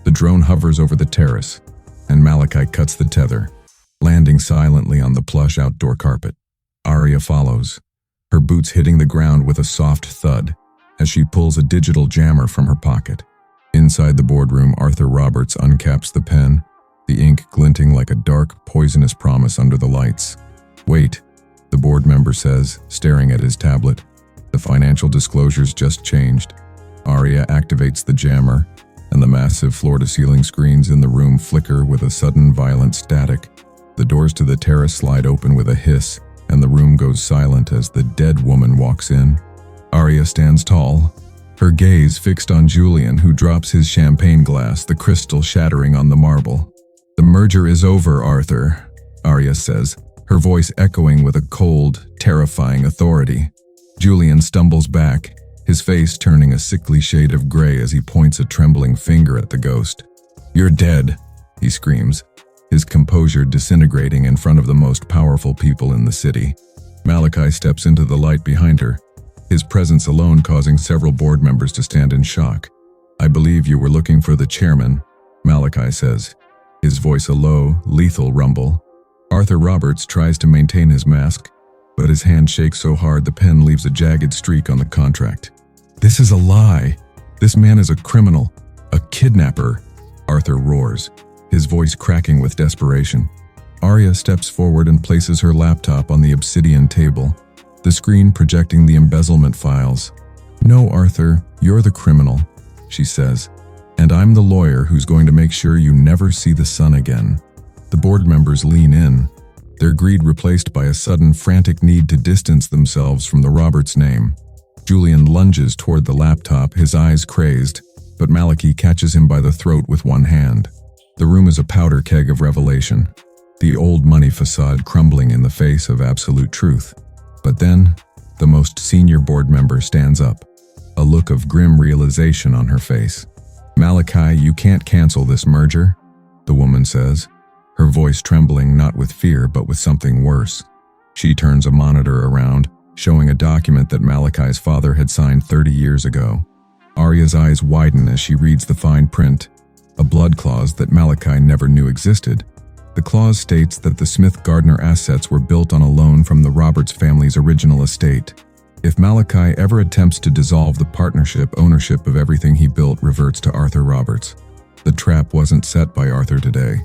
The drone hovers over the terrace, and Malachi cuts the tether, landing silently on the plush outdoor carpet. Aria follows, her boots hitting the ground with a soft thud as she pulls a digital jammer from her pocket. Inside the boardroom, Arthur Roberts uncaps the pen, the ink glinting like a dark, poisonous promise under the lights. "Wait," the board member says, staring at his tablet. "The financial disclosures just changed." Aria activates the jammer, and the massive floor-to-ceiling screens in the room flicker with a sudden violent static. The doors to the terrace slide open with a hiss, and the room goes silent as the dead woman walks in. Aria stands tall, her gaze fixed on Julian, who drops his champagne glass, the crystal shattering on the marble. "The merger is over, Arthur," Aria says, her voice echoing with a cold, terrifying authority. Julian stumbles back, his face turning a sickly shade of gray as he points a trembling finger at the ghost. "You're dead," he screams, his composure disintegrating in front of the most powerful people in the city. Malachi steps into the light behind her, his presence alone causing several board members to stand in shock. "I believe you were looking for the chairman," Malachi says, his voice a low, lethal rumble. Arthur Roberts tries to maintain his mask, but his hand shakes so hard the pen leaves a jagged streak on the contract. "This is a lie. This man is a criminal, a kidnapper," Arthur roars, his voice cracking with desperation. Aria steps forward and places her laptop on the obsidian table, the screen projecting the embezzlement files. "No, Arthur, you're the criminal," she says, "and I'm the lawyer who's going to make sure you never see the sun again." The board members lean in, their greed replaced by a sudden frantic need to distance themselves from the Roberts name. Julian lunges toward the laptop, his eyes crazed, but Malachi catches him by the throat with one hand. The room is a powder keg of revelation, the old money facade crumbling in the face of absolute truth. But then, the most senior board member stands up, a look of grim realization on her face. "Malachi, you can't cancel this merger," the woman says, her voice trembling not with fear but with something worse. She turns a monitor around, showing a document that Malachi's father had signed 30 years ago. Aria's eyes widen as she reads the fine print, a blood clause that Malachi never knew existed. The clause states that the Smith-Gardner assets were built on a loan from the Roberts family's original estate. If Malachi ever attempts to dissolve the partnership, ownership of everything he built reverts to Arthur Roberts. The trap wasn't set by Arthur today.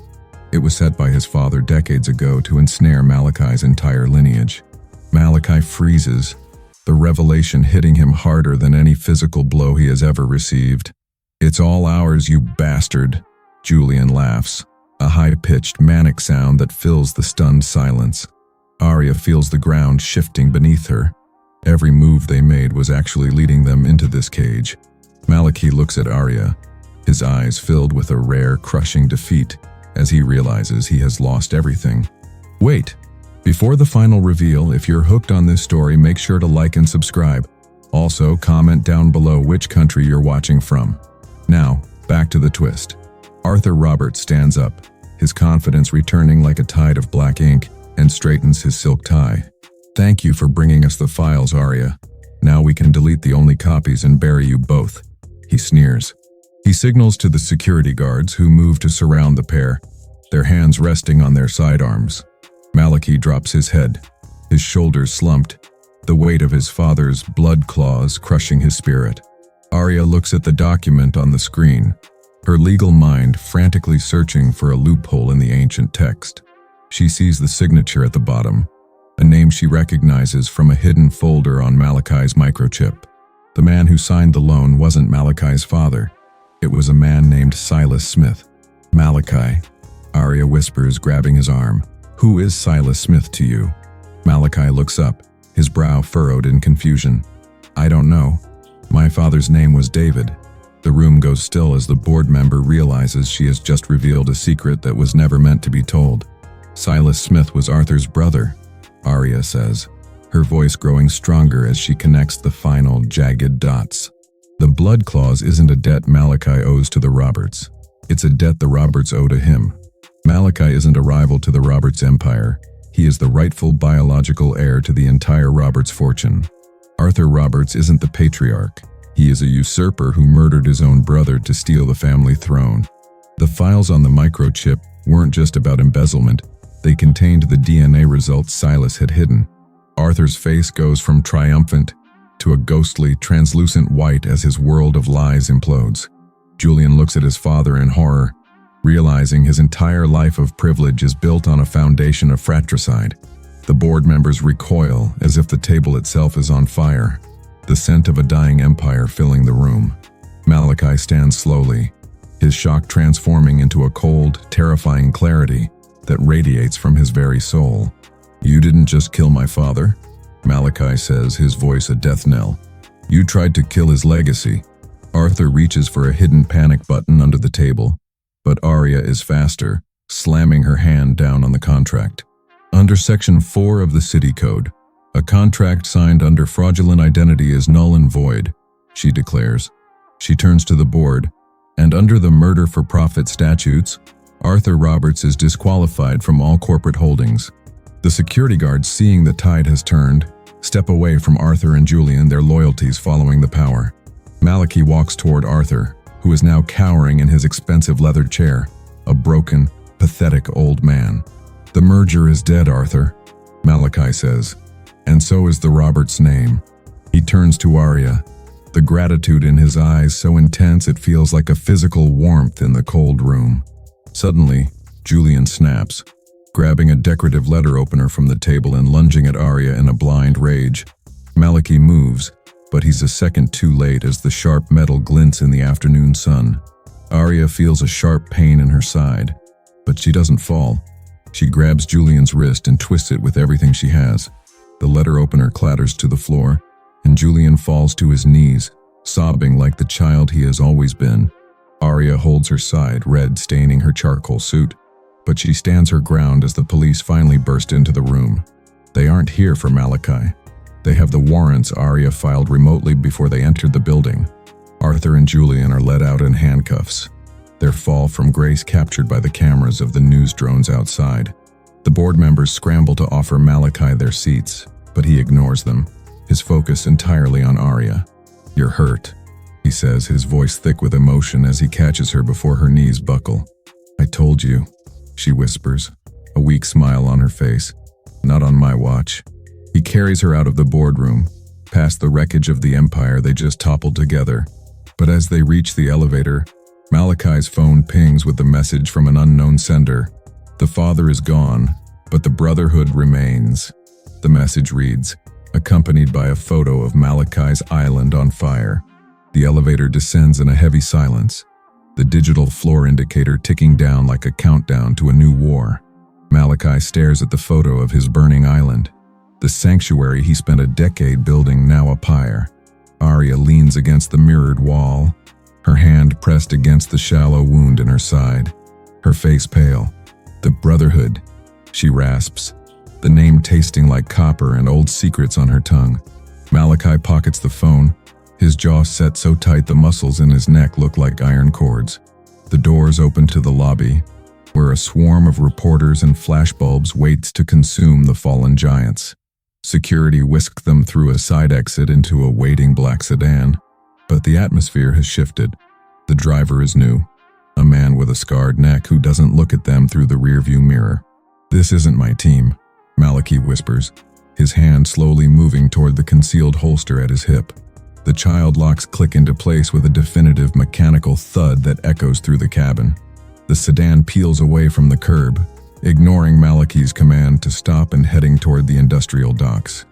It was set by his father decades ago to ensnare Malachi's entire lineage. Malachi freezes, the revelation hitting him harder than any physical blow he has ever received. "It's all ours, you bastard," Julian laughs, a high-pitched, manic sound that fills the stunned silence. Aria feels the ground shifting beneath her, Every move they made was actually leading them into this cage. Malachi looks at Aria, his eyes filled with a rare, crushing defeat as he realizes he has lost everything. Wait! Before the final reveal, if you're hooked on this story, make sure to like and subscribe. Also, comment down below which country you're watching from. Now, back to the twist. Arthur Roberts stands up, his confidence returning like a tide of black ink, and straightens his silk tie. Thank you for bringing us the files, Aria. Now we can delete the only copies and bury you both. He sneers. He signals to the security guards who move to surround the pair, their hands resting on their sidearms. Malachi drops his head, his shoulders slumped, the weight of his father's blood claws crushing his spirit. Aria looks at the document on the screen, her legal mind frantically searching for a loophole in the ancient text. She sees the signature at the bottom, a name she recognizes from a hidden folder on Malachi's microchip. The man who signed the loan wasn't Malachi's father. It was a man named Silas Smith. Malachi, Aria whispers, grabbing his arm. Who is Silas Smith to you? Malachi looks up, his brow furrowed in confusion. I don't know. My father's name was David. The room goes still as the board member realizes she has just revealed a secret that was never meant to be told. Silas Smith was Arthur's brother, Aria says, her voice growing stronger as she connects the final jagged dots. The blood clause isn't a debt Malachi owes to the Roberts. It's a debt the Roberts owe to him. Malachi isn't a rival to the Roberts empire. He is the rightful biological heir to the entire Roberts fortune. Arthur Roberts isn't the patriarch. He is a usurper who murdered his own brother to steal the family throne. The files on the microchip weren't just about embezzlement. They contained the DNA results Silas had hidden. Arthur's face goes from triumphant to a ghostly, translucent white as his world of lies implodes. Julian looks at his father in horror, realizing his entire life of privilege is built on a foundation of fratricide. The board members recoil as if the table itself is on fire, the scent of a dying empire filling the room. Malachi stands slowly, his shock transforming into a cold, terrifying clarity that radiates from his very soul. You didn't just kill my father, Malachi says, his voice a death knell. You tried to kill his legacy. Arthur reaches for a hidden panic button under the table, but Aria is faster, slamming her hand down on the contract. Under Section 4 of the City Code, a contract signed under fraudulent identity is null and void, she declares. She turns to the board, and under the murder-for-profit statutes, Arthur Roberts is disqualified from all corporate holdings. The security guards, seeing the tide has turned, step away from Arthur and Julian, their loyalties following the power. Malachi walks toward Arthur, who is now cowering in his expensive leather chair, a broken, pathetic old man. The merger is dead, Arthur, Malachi says, and so is the Roberts name. He turns to Aria, the gratitude in his eyes so intense it feels like a physical warmth in the cold room. Suddenly, Julian snaps, grabbing a decorative letter opener from the table and lunging at Aria in a blind rage. Malachi moves, but he's a second too late as the sharp metal glints in the afternoon sun. Aria feels a sharp pain in her side, but she doesn't fall. She grabs Julian's wrist and twists it with everything she has. The letter opener clatters to the floor, and Julian falls to his knees, sobbing like the child he has always been. Aria holds her side, red staining her charcoal suit, but she stands her ground as the police finally burst into the room. They aren't here for Malachi. They have the warrants Aria filed remotely before they entered the building. Arthur and Julian are led out in handcuffs, their fall from grace captured by the cameras of the news drones outside. The board members scramble to offer Malachi their seats, but he ignores them, his focus entirely on Aria. You're hurt, he says, his voice thick with emotion as he catches her before her knees buckle. I told you, she whispers, a weak smile on her face. Not on my watch. He carries her out of the boardroom, past the wreckage of the empire they just toppled together. But as they reach the elevator, Malachi's phone pings with a message from an unknown sender. The father is gone, but the brotherhood remains. The message reads, accompanied by a photo of Malachi's island on fire. The elevator descends in a heavy silence, the digital floor indicator ticking down like a countdown to a new war. Malachi stares at the photo of his burning island. The The sanctuary he spent a decade building, now a pyre. Aria leans against the mirrored wall, her hand pressed against the shallow wound in her side, her face pale. The Brotherhood, she rasps, the name tasting like copper and old secrets on her tongue. Malachi pockets the phone, his jaw set so tight the muscles in his neck look like iron cords. The doors open to the lobby, where a swarm of reporters and flashbulbs waits to consume the fallen giants. Security whisked them through a side exit into a waiting black sedan, but the atmosphere has shifted. The driver is new, a man with a scarred neck who doesn't look at them through the rearview mirror. "This isn't my team," Malachi whispers, his hand slowly moving toward the concealed holster at his hip. The child locks click into place with a definitive mechanical thud that echoes through the cabin. The sedan peels away from the curb, ignoring Malachi's command to stop and heading toward the industrial docks.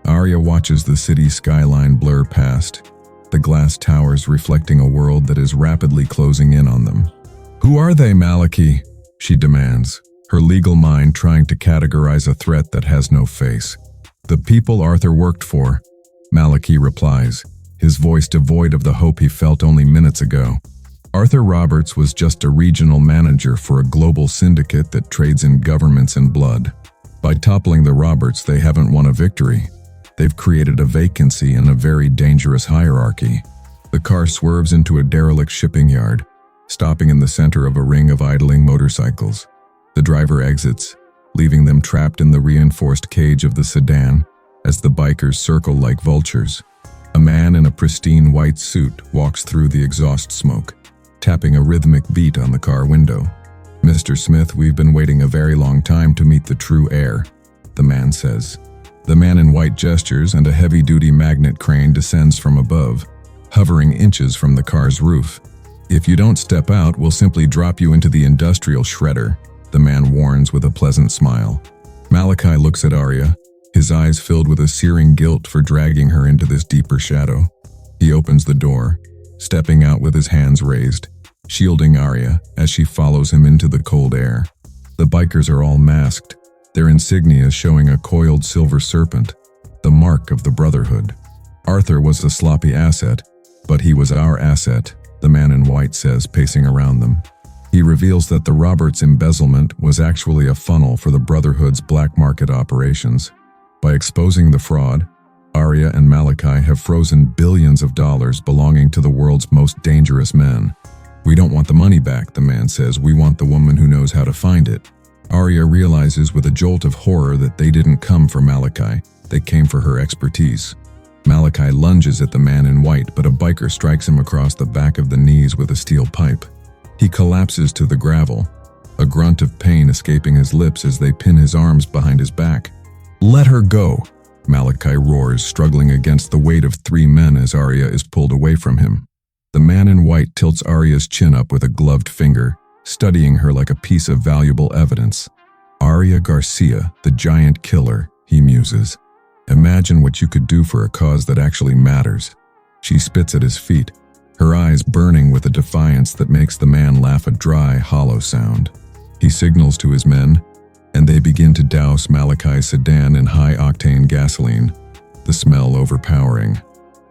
Aria watches the city skyline blur past, the glass towers reflecting a world that is rapidly closing in on them. "Who are they, Malachi?" she demands, her legal mind trying to categorize a threat that has no face. "The people Arthur worked for," Malachi replies, his voice devoid of the hope he felt only minutes ago. Arthur Roberts was just a regional manager for a global syndicate that trades in governments and blood. By toppling the Roberts, they haven't won a victory. They've created a vacancy in a very dangerous hierarchy. The car swerves into a derelict shipping yard, stopping in the center of a ring of idling motorcycles. The driver exits, leaving them trapped in the reinforced cage of the sedan as the bikers circle like vultures. A man in a pristine white suit walks through the exhaust smoke, tapping a rhythmic beat on the car window. "Mr. Smith, we've been waiting a very long time to meet the true heir," the man says. The man in white gestures and a heavy-duty magnet crane descends from above, hovering inches from the car's roof. "If you don't step out, we'll simply drop you into the industrial shredder," the man warns with a pleasant smile. Malachi looks at Aria, his eyes filled with a searing guilt for dragging her into this deeper shadow. He opens the door, stepping out with his hands raised, shielding Aria as she follows him into the cold air. The bikers are all masked, their insignia showing a coiled silver serpent, the mark of the Brotherhood. "Arthur was a sloppy asset, but he was our asset," the man in white says, pacing around them. He reveals that the Roberts embezzlement was actually a funnel for the Brotherhood's black market operations. By exposing the fraud, Aria and Malachi have frozen billions of dollars belonging to the world's most dangerous men. "We don't want the money back," the man says. "We want the woman who knows how to find it." Aria realizes with a jolt of horror that they didn't come for Malachi, they came for her expertise. Malachi lunges at the man in white, but a biker strikes him across the back of the knees with a steel pipe. He collapses to the gravel, a grunt of pain escaping his lips as they pin his arms behind his back. "Let her go," Malachi roars, struggling against the weight of 3 men as Aria is pulled away from him. The man in white tilts Aria's chin up with a gloved finger, studying her like a piece of valuable evidence. "Aria Garcia, the giant killer," he muses. "Imagine what you could do for a cause that actually matters." She spits at his feet, her eyes burning with a defiance that makes the man laugh a dry, hollow sound. He signals to his men, and they begin to douse Malachi's sedan in high-octane gasoline, the smell overpowering.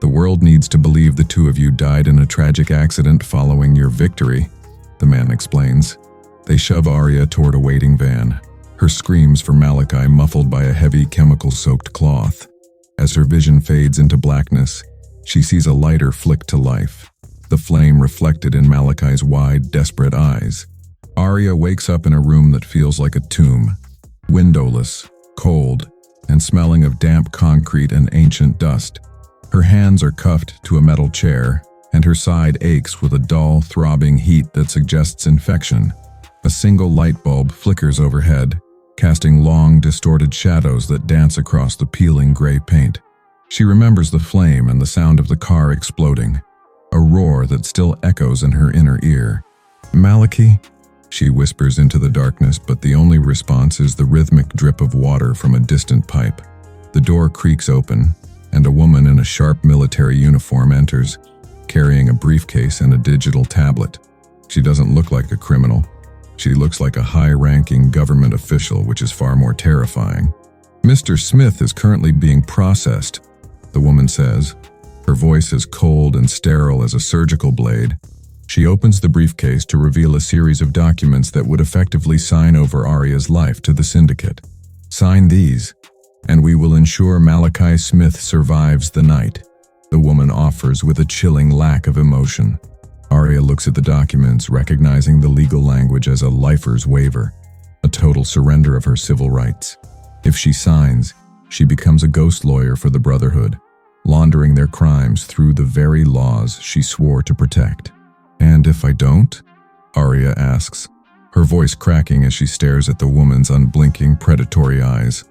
"The world needs to believe the 2 of you died in a tragic accident following your victory," the man explains. They shove Aria toward a waiting van, her screams for Malachi muffled by a heavy chemical-soaked cloth. As her vision fades into blackness, she sees a lighter flick to life, the flame reflected in Malachi's wide, desperate eyes. Aria wakes up in a room that feels like a tomb, windowless, cold, and smelling of damp concrete and ancient dust. Her hands are cuffed to a metal chair, and her side aches with a dull, throbbing heat that suggests infection. A single light bulb flickers overhead, casting long, distorted shadows that dance across the peeling gray paint. She remembers the flame and the sound of the car exploding, a roar that still echoes in her inner ear. "Malachi?" she whispers into the darkness, but the only response is the rhythmic drip of water from a distant pipe. The door creaks open, and a woman in a sharp military uniform enters, carrying a briefcase and a digital tablet. She doesn't look like a criminal. She looks like a high-ranking government official, which is far more terrifying. "Mr. Smith is currently being processed," the woman says. Her voice is cold and sterile as a surgical blade. She opens the briefcase to reveal a series of documents that would effectively sign over Aria's life to the syndicate. "Sign these, and we will ensure Malachi Smith survives the night," the woman offers with a chilling lack of emotion. Aria looks at the documents, recognizing the legal language as a lifer's waiver, a total surrender of her civil rights. If she signs, she becomes a ghost lawyer for the Brotherhood, laundering their crimes through the very laws she swore to protect. "And if I don't?" Aria asks, her voice cracking as she stares at the woman's unblinking, predatory eyes.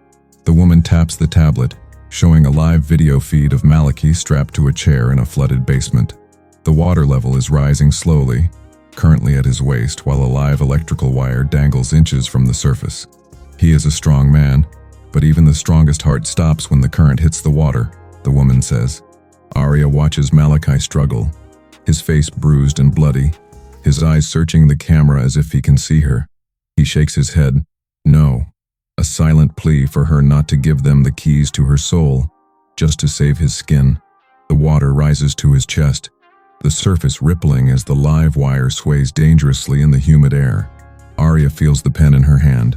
The woman taps the tablet, showing a live video feed of Malachi strapped to a chair in a flooded basement. The water level is rising slowly, currently at his waist, while a live electrical wire dangles inches from the surface. He is a strong man, but even the strongest heart stops when the current hits the water, the woman says. Aria watches Malachi struggle, his face bruised and bloody, his eyes searching the camera as if he can see her. He shakes his head. No. A silent plea for her not to give them the keys to her soul, just to save his skin. The water rises to his chest, the surface rippling as the live wire sways dangerously in the humid air. Aria feels the pen in her hand,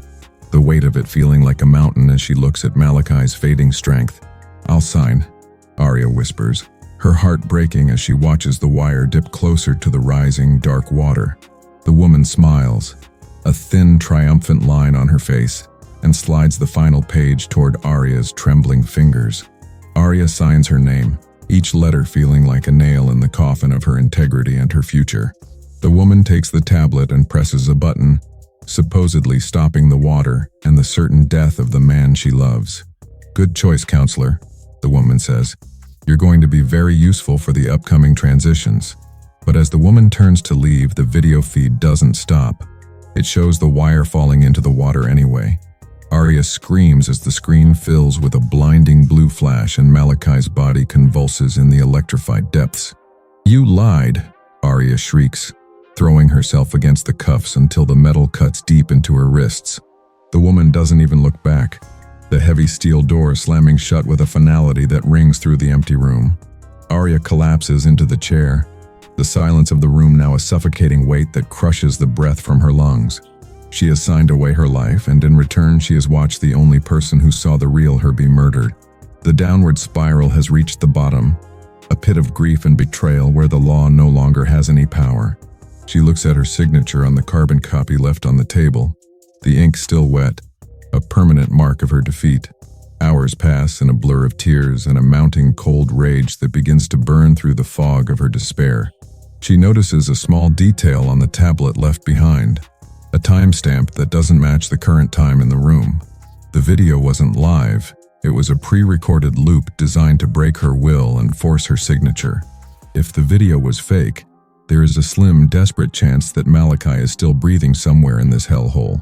the weight of it feeling like a mountain as she looks at Malachi's fading strength. "I'll sign," Aria whispers, her heart breaking as she watches the wire dip closer to the rising, dark water. The woman smiles, a thin, triumphant line on her face, and slides the final page toward Aria's trembling fingers. Aria signs her name, each letter feeling like a nail in the coffin of her integrity and her future. The woman takes the tablet and presses a button, supposedly stopping the water and the certain death of the man she loves. "Good choice, counselor," the woman says. "You're going to be very useful for the upcoming transitions." But as the woman turns to leave, the video feed doesn't stop. It shows the wire falling into the water anyway. Aria screams as the screen fills with a blinding blue flash and Malachi's body convulses in the electrified depths. "You lied," Aria shrieks, throwing herself against the cuffs until the metal cuts deep into her wrists. The woman doesn't even look back, the heavy steel door slamming shut with a finality that rings through the empty room. Aria collapses into the chair, the silence of the room now a suffocating weight that crushes the breath from her lungs. She has signed away her life, and in return she has watched the only person who saw the real her be murdered. The downward spiral has reached the bottom, a pit of grief and betrayal where the law no longer has any power. She looks at her signature on the carbon copy left on the table, the ink still wet, a permanent mark of her defeat. Hours pass in a blur of tears and a mounting cold rage that begins to burn through the fog of her despair. She notices a small detail on the tablet left behind, a timestamp that doesn't match the current time in the room. The video wasn't live, it was a pre-recorded loop designed to break her will and force her signature. If the video was fake, there is a slim, desperate chance that Malachi is still breathing somewhere in this hellhole.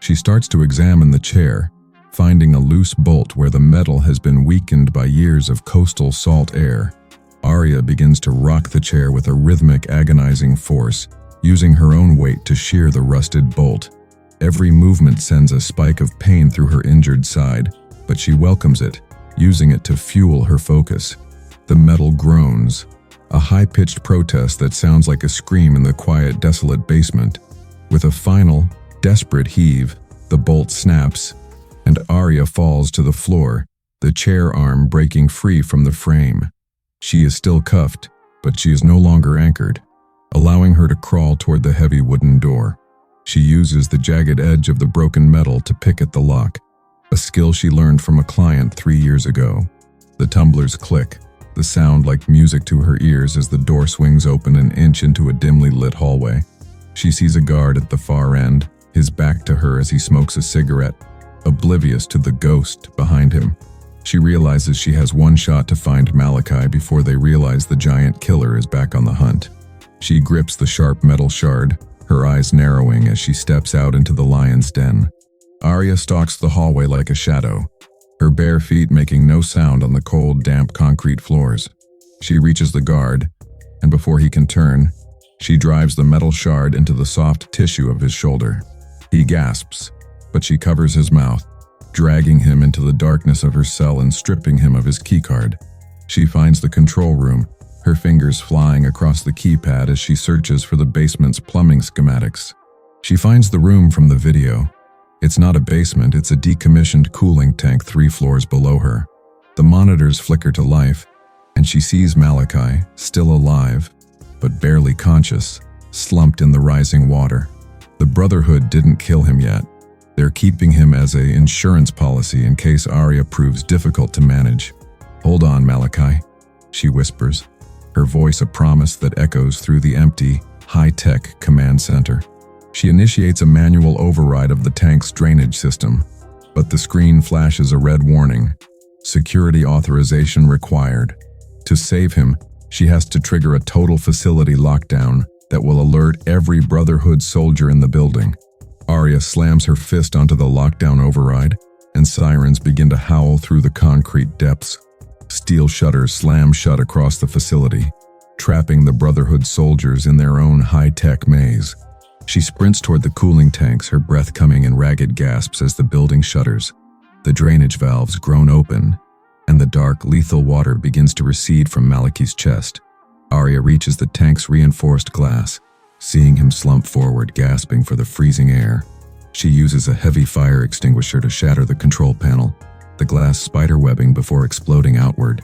She starts to examine the chair, finding a loose bolt where the metal has been weakened by years of coastal salt air. Aria begins to rock the chair with a rhythmic, agonizing force, using her own weight to shear the rusted bolt. Every movement sends a spike of pain through her injured side, but she welcomes it, using it to fuel her focus. The metal groans, a high-pitched protest that sounds like a scream in the quiet, desolate basement. With a final, desperate heave, the bolt snaps, and Aria falls to the floor, the chair arm breaking free from the frame. She is still cuffed, but she is no longer anchored, allowing her to crawl toward the heavy wooden door. She uses the jagged edge of the broken metal to pick at the lock, a skill she learned from a client 3 years ago. The tumblers click, the sound like music to her ears as the door swings open an inch into a dimly lit hallway. She sees a guard at the far end, his back to her as he smokes a cigarette, oblivious to the ghost behind him. She realizes she has one shot to find Malachi before they realize the giant killer is back on the hunt. She grips the sharp metal shard, her eyes narrowing as she steps out into the lion's den. Aria stalks the hallway like a shadow, her bare feet making no sound on the cold, damp concrete floors. She reaches the guard, and before he can turn, she drives the metal shard into the soft tissue of his shoulder. He gasps, but she covers his mouth, dragging him into the darkness of her cell and stripping him of his keycard. She finds the control room, her fingers flying across the keypad as she searches for the basement's plumbing schematics. She finds the room from the video. It's not a basement, it's a decommissioned cooling tank 3 floors below her. The monitors flicker to life, and she sees Malachi, still alive, but barely conscious, slumped in the rising water. The Brotherhood didn't kill him yet. They're keeping him as an insurance policy in case Aria proves difficult to manage. "Hold on, Malachi," she whispers, her voice a promise that echoes through the empty, high-tech command center. She initiates a manual override of the tank's drainage system, but the screen flashes a red warning. Security authorization required. To save him, she has to trigger a total facility lockdown that will alert every Brotherhood soldier in the building. Aria slams her fist onto the lockdown override, and sirens begin to howl through the concrete depths. Steel shutters slam shut across the facility, trapping the Brotherhood soldiers in their own high-tech maze. She sprints toward the cooling tanks, her breath coming in ragged gasps as the building shutters. The drainage valves groan open, and the dark, lethal water begins to recede from Malachi's chest. Aria reaches the tank's reinforced glass, seeing him slump forward, gasping for the freezing air. She uses a heavy fire extinguisher to shatter the control panel, the glass spiderwebbing before exploding outward.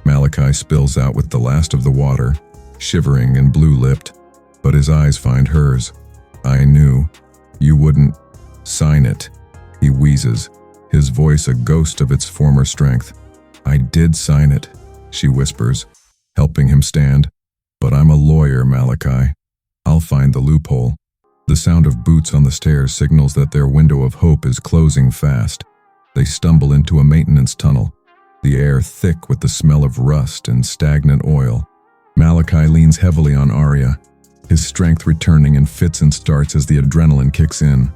Malachi spills out with the last of the water, shivering and blue-lipped, but his eyes find hers. "I knew. You wouldn't sign it," he wheezes, his voice a ghost of its former strength. "I did sign it," she whispers, helping him stand. "But I'm a lawyer, Malachi. I'll find the loophole." The sound of boots on the stairs signals that their window of hope is closing fast. They stumble into a maintenance tunnel, the air thick with the smell of rust and stagnant oil. Malachi leans heavily on Aria, his strength returning in fits and starts as the adrenaline kicks in.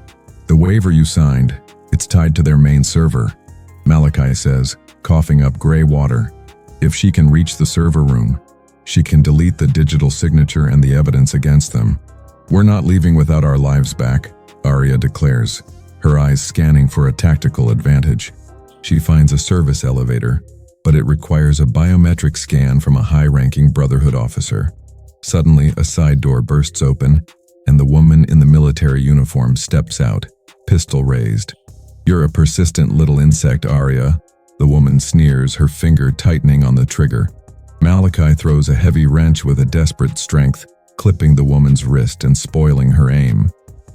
"The waiver you signed, it's tied to their main server," Malachi says, coughing up gray water. "If she can reach the server room, she can delete the digital signature and the evidence against them." "We're not leaving without our lives back," Aria declares, her eyes scanning for a tactical advantage. She finds a service elevator, but it requires a biometric scan from a high-ranking Brotherhood officer. Suddenly, a side door bursts open, and the woman in the military uniform steps out, pistol raised. "You're a persistent little insect, Aria," the woman sneers, her finger tightening on the trigger. Malachi throws a heavy wrench with a desperate strength, clipping the woman's wrist and spoiling her aim.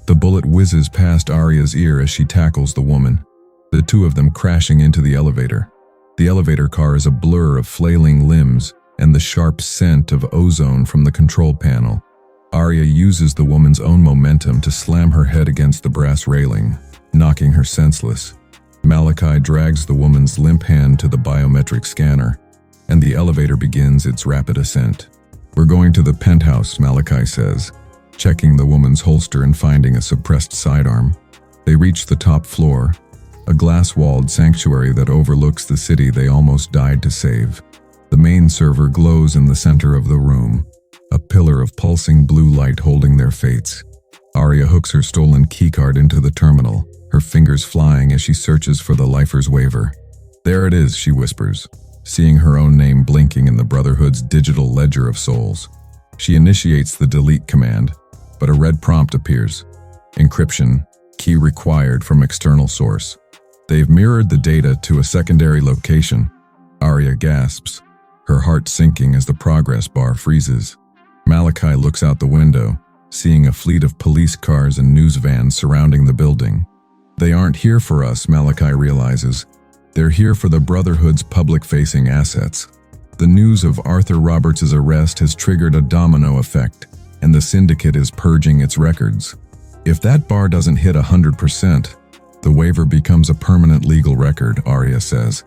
The bullet whizzes past Aria's ear as she tackles the woman, the two of them crashing into the elevator. The elevator car is a blur of flailing limbs and the sharp scent of ozone from the control panel. Aria uses the woman's own momentum to slam her head against the brass railing, knocking her senseless. Malachi drags the woman's limp hand to the biometric scanner, and the elevator begins its rapid ascent. "We're going to the penthouse," Malachi says, checking the woman's holster and finding a suppressed sidearm. They reach the top floor, a glass-walled sanctuary that overlooks the city they almost died to save. The main server glows in the center of the room, a pillar of pulsing blue light holding their fates. Aria hooks her stolen keycard into the terminal, her fingers flying as she searches for the lifer's waiver. "There it is," she whispers, seeing her own name blinking in the Brotherhood's digital ledger of souls. She initiates the delete command, but a red prompt appears. "Encryption, key required from external source." They've mirrored the data to a secondary location. Aria gasps, her heart sinking as the progress bar freezes. Malachi looks out the window, seeing a fleet of police cars and news vans surrounding the building. "They aren't here for us," Malachi realizes. "They're here for the Brotherhood's public-facing assets." The news of Arthur Roberts' arrest has triggered a domino effect, and the syndicate is purging its records. If that bar doesn't hit 100%, the waiver becomes a permanent legal record, Aria says.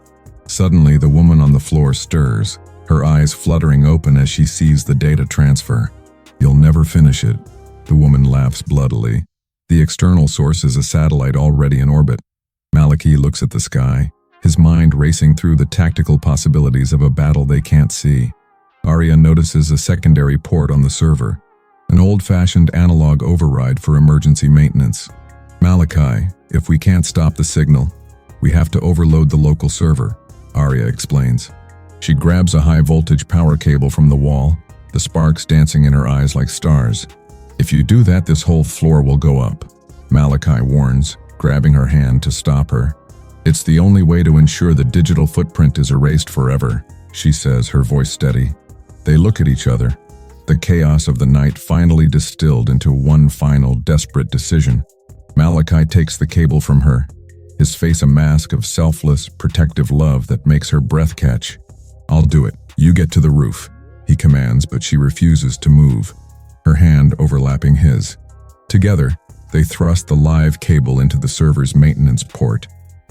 Suddenly, the woman on the floor stirs, her eyes fluttering open as she sees the data transfer. "You'll never finish it," the woman laughs bloodily. The external source is a satellite already in orbit. Malachi looks at the sky, his mind racing through the tactical possibilities of a battle they can't see. Aria notices a secondary port on the server, an old-fashioned analog override for emergency maintenance. "Malachi, if we can't stop the signal, We have to overload the local server, Aria explains. She grabs a high-voltage power cable from the wall, the sparks dancing in her eyes like stars. If you do that, this whole floor will go up, Malachi warns, grabbing her hand to stop her. It's the only way to ensure the digital footprint is erased forever, she says, her voice steady. They look at each other. The chaos of the night finally distilled into one final, desperate decision. Malachi takes the cable from her, his face a mask of selfless, protective love that makes her breath catch. I'll do it. You get to the roof, he commands, but she refuses to move, her hand overlapping his. Together, they thrust the live cable into the server's maintenance port,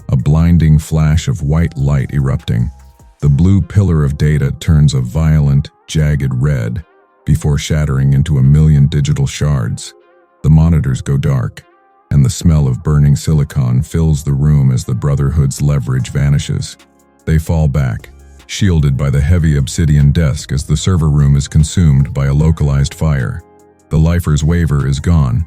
a blinding flash of white light erupting. The blue pillar of data turns a violent, jagged red before shattering into a million digital shards. The monitors go dark, and the smell of burning silicon fills the room as the Brotherhood's leverage vanishes. They fall back, shielded by the heavy obsidian desk as the server room is consumed by a localized fire. The lifer's waiver is gone,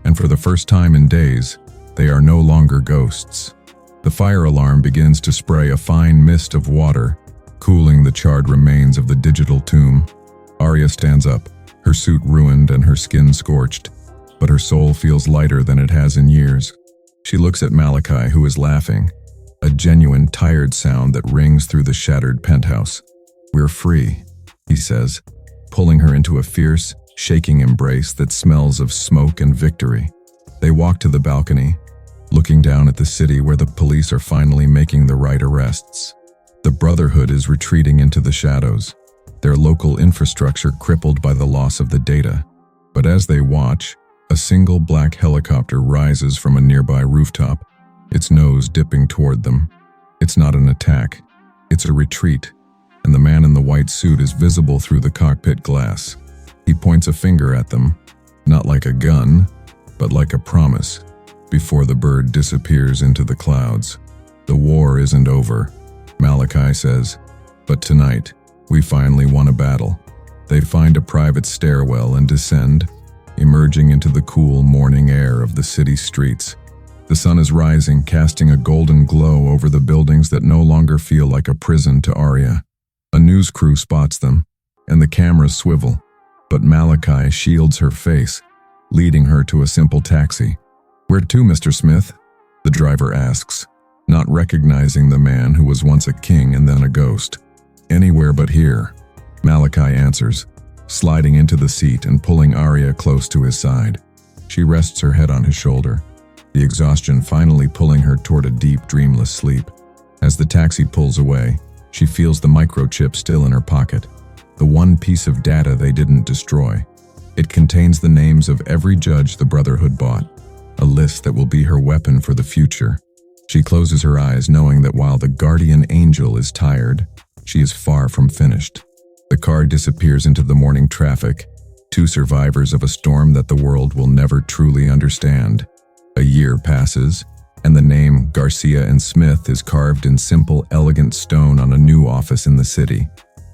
and for the first time in days, they are no longer ghosts. The fire alarm begins to spray a fine mist of water, cooling the charred remains of the digital tomb. Aria stands up, her suit ruined and her skin scorched, but her soul feels lighter than it has in years. She looks at Malachi, who is laughing, a genuine, tired sound that rings through the shattered penthouse. We're free, he says, pulling her into a fierce, shaking embrace that smells of smoke and victory. They walk to the balcony, looking down at the city where the police are finally making the right arrests. The Brotherhood is retreating into the shadows, their local infrastructure crippled by the loss of the data. But as they watch, a single black helicopter rises from a nearby rooftop, its nose dipping toward them. It's not an attack, it's a retreat, and the man in the white suit is visible through the cockpit glass. He points a finger at them, not like a gun, but like a promise, before the bird disappears into the clouds. The war isn't over, Malachi says, but tonight, we finally won a battle. They find a private stairwell and descend, emerging into the cool morning air of the city streets. The sun is rising, casting a golden glow over the buildings that no longer feel like a prison to Aria. A news crew spots them, and the cameras swivel, but Malachi shields her face, leading her to a simple taxi. "Where to, Mr. Smith?" the driver asks, not recognizing the man who was once a king and then a ghost. "Anywhere but here," Malachi answers, sliding into the seat and pulling Aria close to his side. She rests her head on his shoulder, the exhaustion finally pulling her toward a deep, dreamless sleep. As the taxi pulls away, she feels the microchip still in her pocket, the one piece of data they didn't destroy. It contains the names of every judge the Brotherhood bought, a list that will be her weapon for the future. She closes her eyes, knowing that while the guardian angel is tired, she is far from finished. The car disappears into the morning traffic, two survivors of a storm that the world will never truly understand. A year passes, and the name Garcia and Smith is carved in simple, elegant stone on a new office in the city.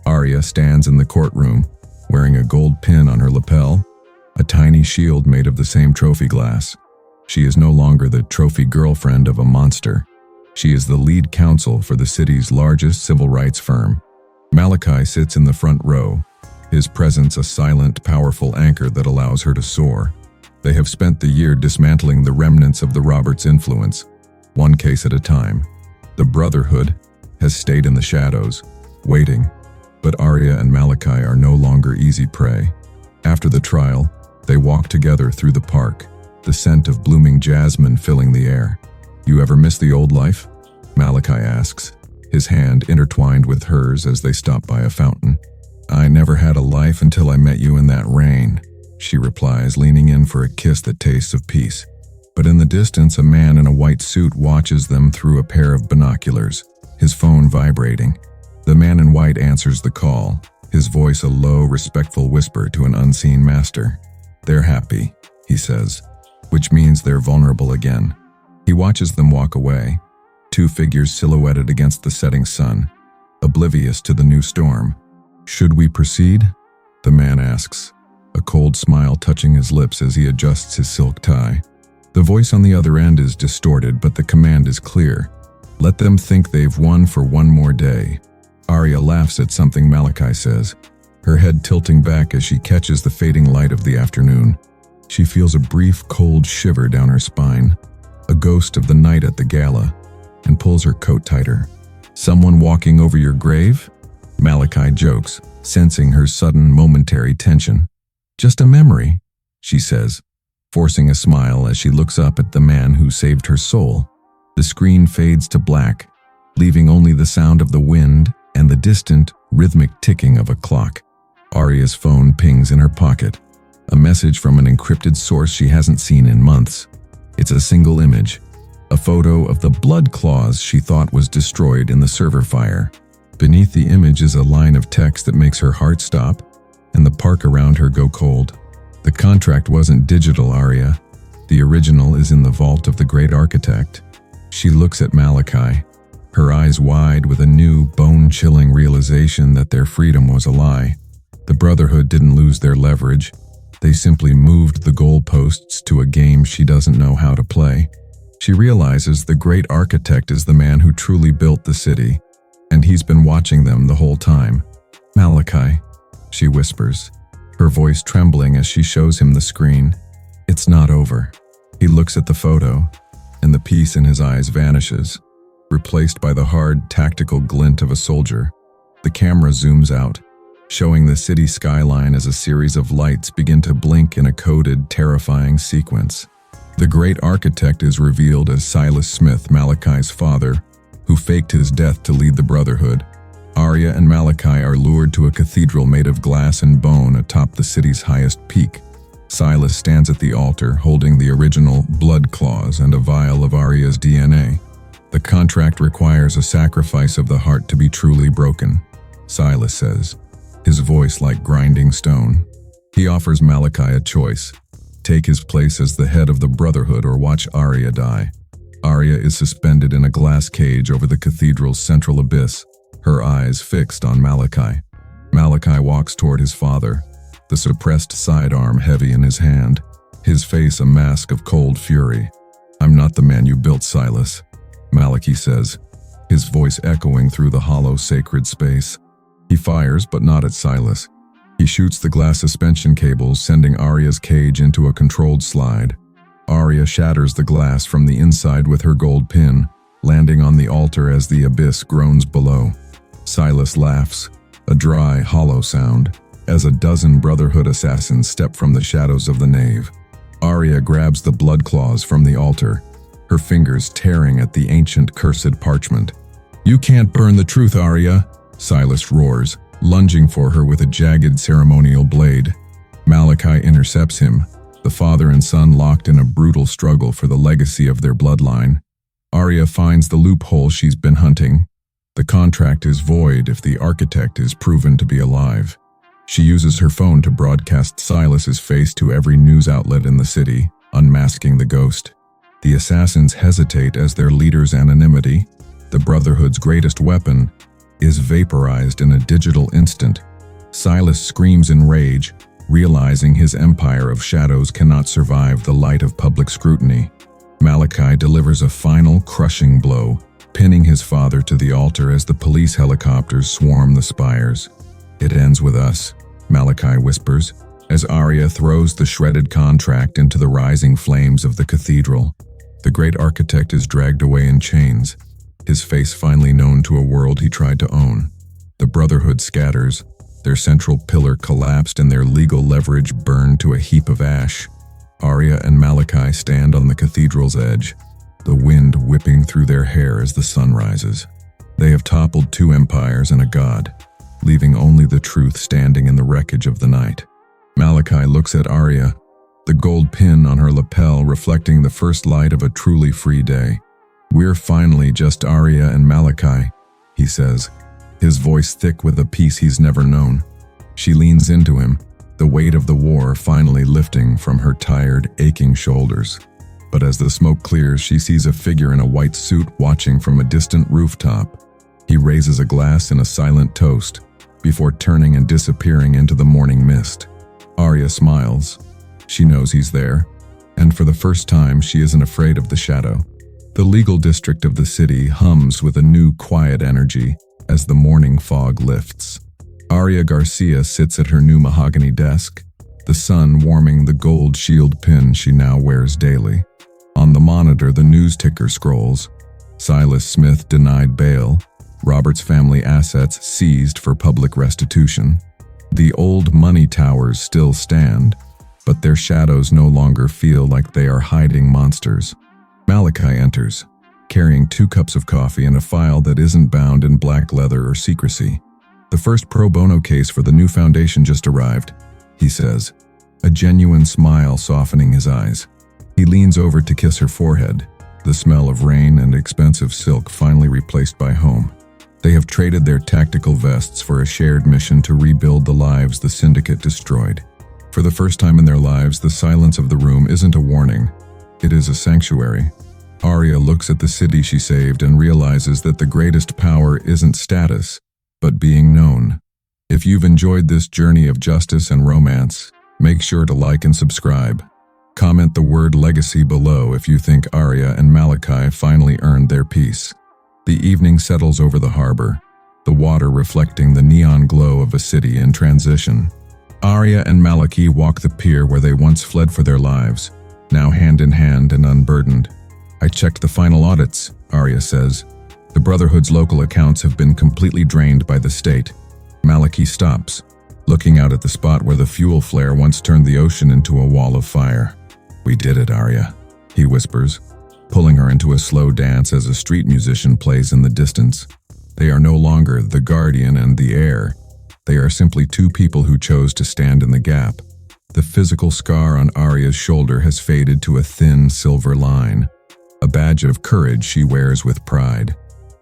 Aria stands in the courtroom, wearing a gold pin on her lapel, a tiny shield made of the same trophy glass. She is no longer the trophy girlfriend of a monster. She is the lead counsel for the city's largest civil rights firm. Malachi sits in the front row, his presence a silent, powerful anchor that allows her to soar. They have spent the year dismantling the remnants of the Roberts influence, one case at a time. The Brotherhood has stayed in the shadows, waiting, but Aria and Malachi are no longer easy prey. After the trial, they walk together through the park, the scent of blooming jasmine filling the air. "You ever miss the old life?" Malachi asks, his hand intertwined with hers as they stop by a fountain. "I never had a life until I met you in that rain," she replies, leaning in for a kiss that tastes of peace. But in the distance, a man in a white suit watches them through a pair of binoculars, his phone vibrating. The man in white answers the call, his voice a low, respectful whisper to an unseen master. "They're happy," he says, which means they're vulnerable again. He watches them walk away, two figures silhouetted against the setting sun, oblivious to the new storm. "Should we proceed?" the man asks, a cold smile touching his lips as he adjusts his silk tie. The voice on the other end is distorted, but the command is clear. Let them think they've won for one more day. Aria laughs at something Malachi says, her head tilting back as she catches the fading light of the afternoon. She feels a brief, cold shiver down her spine, a ghost of the night at the gala, and pulls her coat tighter. Someone walking over your grave? Malachi jokes, sensing her sudden momentary tension. Just a memory, she says, forcing a smile as she looks up at the man who saved her soul. The screen fades to black, leaving only the sound of the wind and the distant, rhythmic ticking of a clock. Aria's phone pings in her pocket, a message from an encrypted source she hasn't seen in months. It's a single image, a photo of the blood clause she thought was destroyed in the server fire. Beneath the image is a line of text that makes her heart stop and the park around her go cold. The contract wasn't digital, Aria. The original is in the vault of the great architect. She looks at Malachi, her eyes wide with a new, bone-chilling realization that their freedom was a lie. The Brotherhood didn't lose their leverage. They simply moved the goalposts to a game she doesn't know how to play. She realizes the great architect is the man who truly built the city, and he's been watching them the whole time. Malachi, she whispers, her voice trembling as she shows him the screen. It's not over. He looks at the photo, and the peace in his eyes vanishes, replaced by the hard, tactical glint of a soldier. The camera zooms out, showing the city skyline as a series of lights begin to blink in a coded, terrifying sequence. The great architect is revealed as Silas Smith, Malachi's father, who faked his death to lead the Brotherhood. Aria and Malachi are lured to a cathedral made of glass and bone atop the city's highest peak. Silas stands at the altar, holding the original blood clause and a vial of Aria's DNA. The contract requires a sacrifice of the heart to be truly broken, Silas says, his voice like grinding stone. He offers Malachi a choice: take his place as the head of the Brotherhood or watch Aria die. Aria is suspended in a glass cage over the cathedral's central abyss, her eyes fixed on Malachi. Malachi walks toward his father, the suppressed sidearm heavy in his hand, his face a mask of cold fury. "I'm not the man you built, Silas," Malachi says, his voice echoing through the hollow sacred space. He fires, but not at Silas. He shoots the glass suspension cables, sending Aria's cage into a controlled slide. Aria shatters the glass from the inside with her gold pin, landing on the altar as the abyss groans below. Silas laughs, a dry, hollow sound, as a dozen Brotherhood assassins step from the shadows of the nave. Aria grabs the blood claws from the altar, her fingers tearing at the ancient cursed parchment. "You can't burn the truth, Aria," Silas roars, lunging for her with a jagged ceremonial blade. Malachi intercepts him, the father and son locked in a brutal struggle for the legacy of their bloodline. Aria finds the loophole she's been hunting. The contract is void if the architect is proven to be alive. She uses her phone to broadcast Silas's face to every news outlet in the city, unmasking the ghost. The assassins hesitate as their leader's anonymity, the Brotherhood's greatest weapon, is vaporized in a digital instant. Silas screams in rage, realizing his empire of shadows cannot survive the light of public scrutiny. Malachi delivers a final, crushing blow, pinning his father to the altar as the police helicopters swarm the spires. "It ends with us," Malachi whispers, as Aria throws the shredded contract into the rising flames of the cathedral. The great architect is dragged away in chains, his face finally known to a world he tried to own. The Brotherhood scatters, their central pillar collapsed and their legal leverage burned to a heap of ash. Aria and Malachi stand on the cathedral's edge, the wind whipping through their hair as the sun rises. They have toppled 2 empires and a god, leaving only the truth standing in the wreckage of the night. Malachi looks at Aria, the gold pin on her lapel reflecting the first light of a truly free day. "We're finally just Aria and Malachi," he says, his voice thick with a peace he's never known. She leans into him, the weight of the war finally lifting from her tired, aching shoulders. But as the smoke clears, she sees a figure in a white suit watching from a distant rooftop. He raises a glass in a silent toast, before turning and disappearing into the morning mist. Aria smiles. She knows he's there, and for the first time she isn't afraid of the shadow. The legal district of the city hums with a new quiet energy as the morning fog lifts. Aria Garcia sits at her new mahogany desk, the sun warming the gold shield pin she now wears daily. On the monitor, the news ticker scrolls. Silas Smith denied bail. Robert's family assets seized for public restitution. The old money towers still stand, but their shadows no longer feel like they are hiding monsters. Malachi enters, carrying 2 cups of coffee and a file that isn't bound in black leather or secrecy. The first pro bono case for the new foundation just arrived, he says, a genuine smile softening his eyes. He leans over to kiss her forehead, the smell of rain and expensive silk finally replaced by home. They have traded their tactical vests for a shared mission to rebuild the lives the syndicate destroyed. For the first time in their lives, the silence of the room isn't a warning. It is a sanctuary. Aria looks at the city she saved and realizes that the greatest power isn't status, but being known. If you've enjoyed this journey of justice and romance, make sure to like and subscribe. Comment the word legacy below if you think Aria and Malachi finally earned their peace. The evening settles over the harbor, the water reflecting the neon glow of a city in transition. Aria and Malachi walk the pier where they once fled for their lives, now hand in hand and unburdened. I checked the final audits, Aria says. The Brotherhood's local accounts have been completely drained by the state. Malachi stops, looking out at the spot where the fuel flare once turned the ocean into a wall of fire. We did it, Aria, he whispers, pulling her into a slow dance as a street musician plays in the distance. They are no longer the guardian and the heir. They are simply 2 people who chose to stand in the gap. The physical scar on Aria's shoulder has faded to a thin silver line, a badge of courage she wears with pride.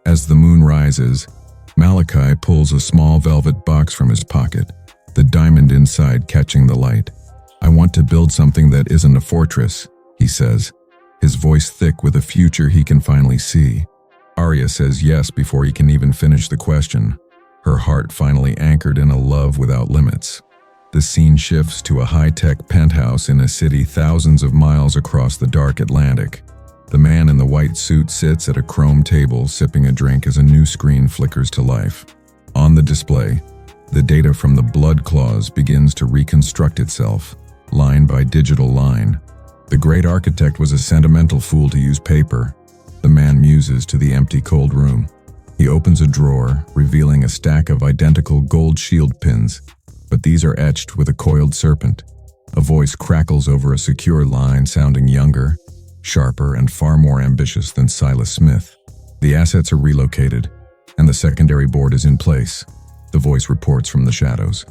As the moon rises, Malachi pulls a small velvet box from his pocket, the diamond inside catching the light. I want to build something that isn't a fortress, he says, his voice thick with a future he can finally see. Aria says yes before he can even finish the question, her heart finally anchored in a love without limits. The scene shifts to a high-tech penthouse in a city thousands of miles across the dark Atlantic. The man in the white suit sits at a chrome table sipping a drink as a new screen flickers to life. On the display, the data from the blood clause begins to reconstruct itself, line by digital line. The great architect was a sentimental fool to use paper. The man muses to the empty cold room. He opens a drawer, revealing a stack of identical gold shield pins, but these are etched with a coiled serpent. A voice crackles over a secure line sounding younger, sharper, and far more ambitious than Silas Smith. The assets are relocated, and the secondary board is in place. The voice reports from the shadows.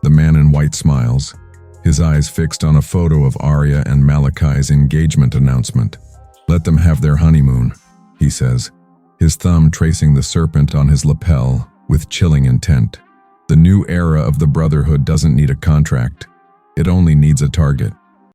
The man in white smiles, his eyes fixed on a photo of Aria and Malachi's engagement announcement. Let them have their honeymoon, he says, his thumb tracing the serpent on his lapel with chilling intent. The new era of the Brotherhood doesn't need a contract. It only needs a target.